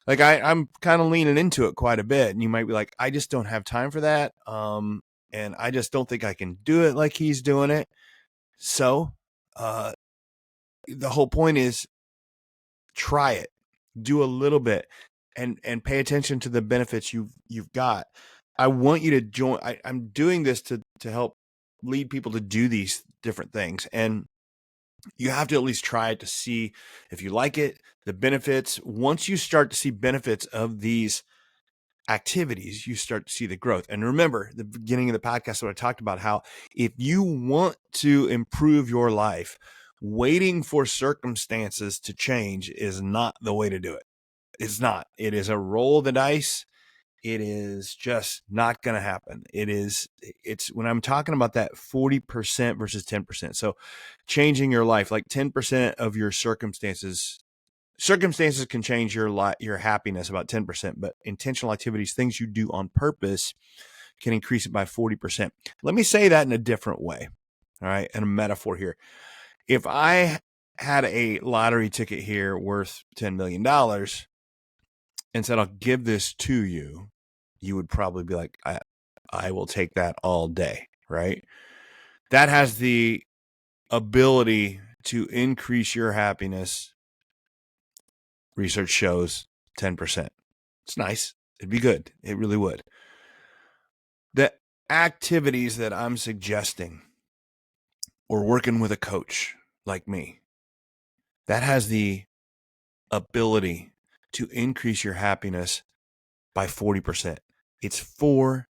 Like I'm kind of leaning into it quite a bit. And you might be like, I just don't have time for that. And I just don't think I can do it like he's doing it. So the whole point is try it, do a little bit, and pay attention to the benefits you've got. I want you to join. I'm doing this to help lead people to do these different things. And you have to at least try it to see if you like it, the benefits. Once you start to see benefits of these activities, you start to see the growth. And remember, the beginning of the podcast, what I talked about, how if you want to improve your life, waiting for circumstances to change is not the way to do it. It's not. It is a roll of the dice. It is just not going to happen. It's when I'm talking about that 40% versus 10%. So changing your life, like 10% of your circumstances can change your happiness about 10%, but intentional activities, things you do on purpose, can increase it by 40%. Let me say that in a different way. All right. And a metaphor here. If I had a lottery ticket here worth $10 million and said, I'll give this to you, you would probably be like, I will take that all day. Right. That has the ability to increase your happiness. Research shows 10%. It's nice. It'd be good. It really would. The activities that I'm suggesting, or working with a coach like me, that has the ability to increase your happiness by 40%. It's 4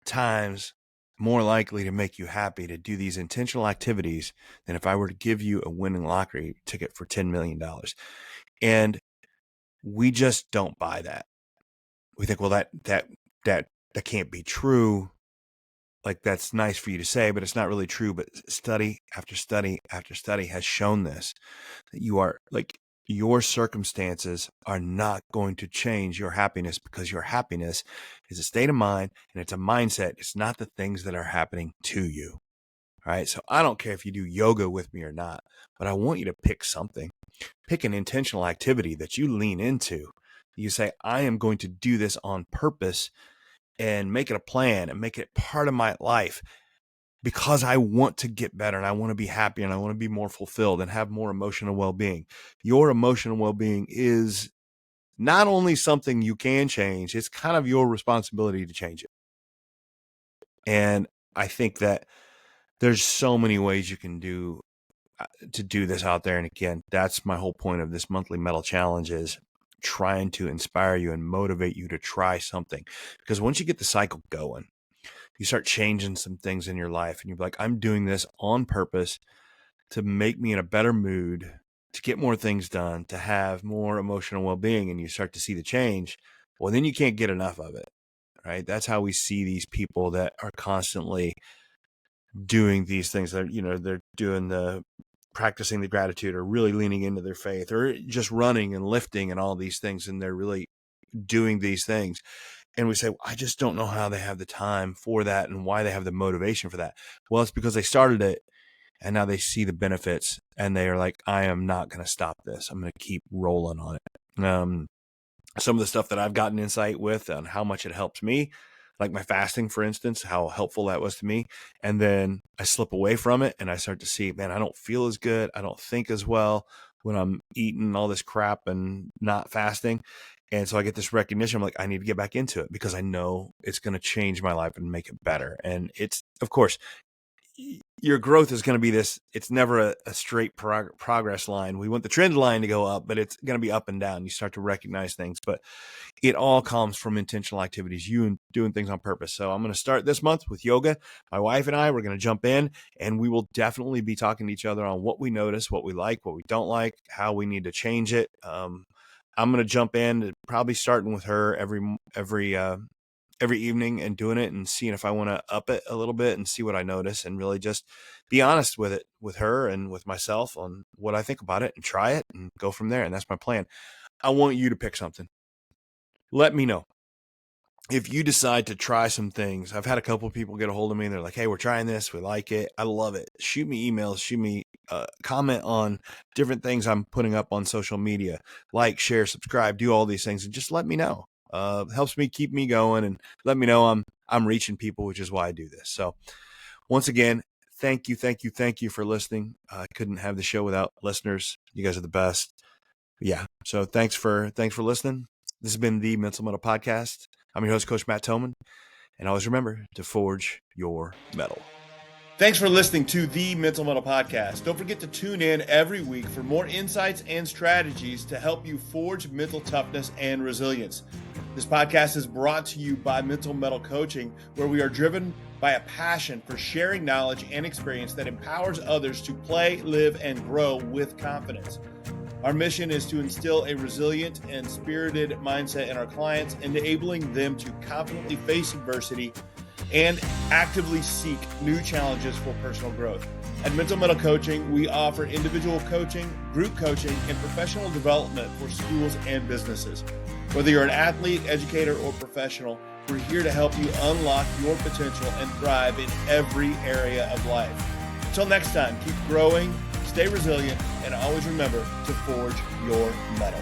times more likely to make you happy to do these intentional activities than if I were to give you a winning lottery ticket for $10 million. And we just don't buy that. We think, well, that can't be true. Like, that's nice for you to say, but it's not really true. But study after study after study has shown this, that your circumstances are not going to change your happiness, because your happiness is a state of mind and it's a mindset. It's not the things that are happening to you. All right. So I don't care if you do yoga with me or not, but I want you to pick something. Pick an intentional activity that you lean into. You say, I am going to do this on purpose, and make it a plan and make it part of my life, because I want to get better, and I want to be happier, and I want to be more fulfilled and have more emotional well-being. Your emotional well-being is not only something you can change, it's kind of your responsibility to change it. And I think that there's so many ways you can do this out there. And again, that's my whole point of this Monthly Mettle Challenge, is trying to inspire you and motivate you to try something. Because once you get the cycle going, you start changing some things in your life, and you're like, I'm doing this on purpose to make me in a better mood, to get more things done, to have more emotional well-being, and you start to see the change. Well, then you can't get enough of it, right? That's how we see these people that are constantly doing these things. That, they're doing practicing the gratitude, or really leaning into their faith, or just running and lifting and all these things, and they're really doing these things. And we say, I just don't know how they have the time for that and why they have the motivation for that. Well, it's because they started it and now they see the benefits and they are like, I am not going to stop this. I'm going to keep rolling on it. Some of the stuff that I've gotten insight with on how much it helps me, like my fasting, for instance, how helpful that was to me. And then I slip away from it and I start to see, man, I don't feel as good. I don't think as well when I'm eating all this crap and not fasting. And so I get this recognition. I'm like, I need to get back into it because I know it's going to change my life and make it better. And it's, of course, your growth is going to be this. It's never a straight progress line. We want the trend line to go up, but it's going to be up and down. You start to recognize things, but it all comes from intentional activities, you and doing things on purpose. So I'm going to start this month with yoga. My wife and I, we're going to jump in and we will definitely be talking to each other on what we notice, what we like, what we don't like, how we need to change it. I'm going to jump in, probably starting with her every evening and doing it and seeing if I want to up it a little bit and see what I notice and really just be honest with it, with her and with myself on what I think about it and try it and go from there. And that's my plan. I want you to pick something. Let me know. If you decide to try some things, I've had a couple of people get a hold of me and they're like, hey, we're trying this. We like it. I love it. Shoot me emails, shoot me comment on different things I'm putting up on social media, like, share, subscribe, do all these things and just let me know. Helps me keep me going and let me know I'm reaching people, which is why I do this. So once again, thank you for listening. I couldn't have the show without listeners. You guys are the best. Yeah. So thanks for listening. This has been the Mental Mettle Podcast. I'm your host, Coach Matt Thomann, and always remember to forge your metal. Thanks for listening to the Mental Mettle Podcast. Don't forget to tune in every week for more insights and strategies to help you forge mental toughness and resilience. This podcast is brought to you by Mental Mettle Coaching, where we are driven by a passion for sharing knowledge and experience that empowers others to play, live, and grow with confidence. Our mission is to instill a resilient and spirited mindset in our clients, enabling them to confidently face adversity and actively seek new challenges for personal growth. At Mental Mettle Coaching, we offer individual coaching, group coaching, and professional development for schools and businesses. Whether you're an athlete, educator, or professional, we're here to help you unlock your potential and thrive in every area of life. Until next time, keep growing, stay resilient, and always remember to forge your metal.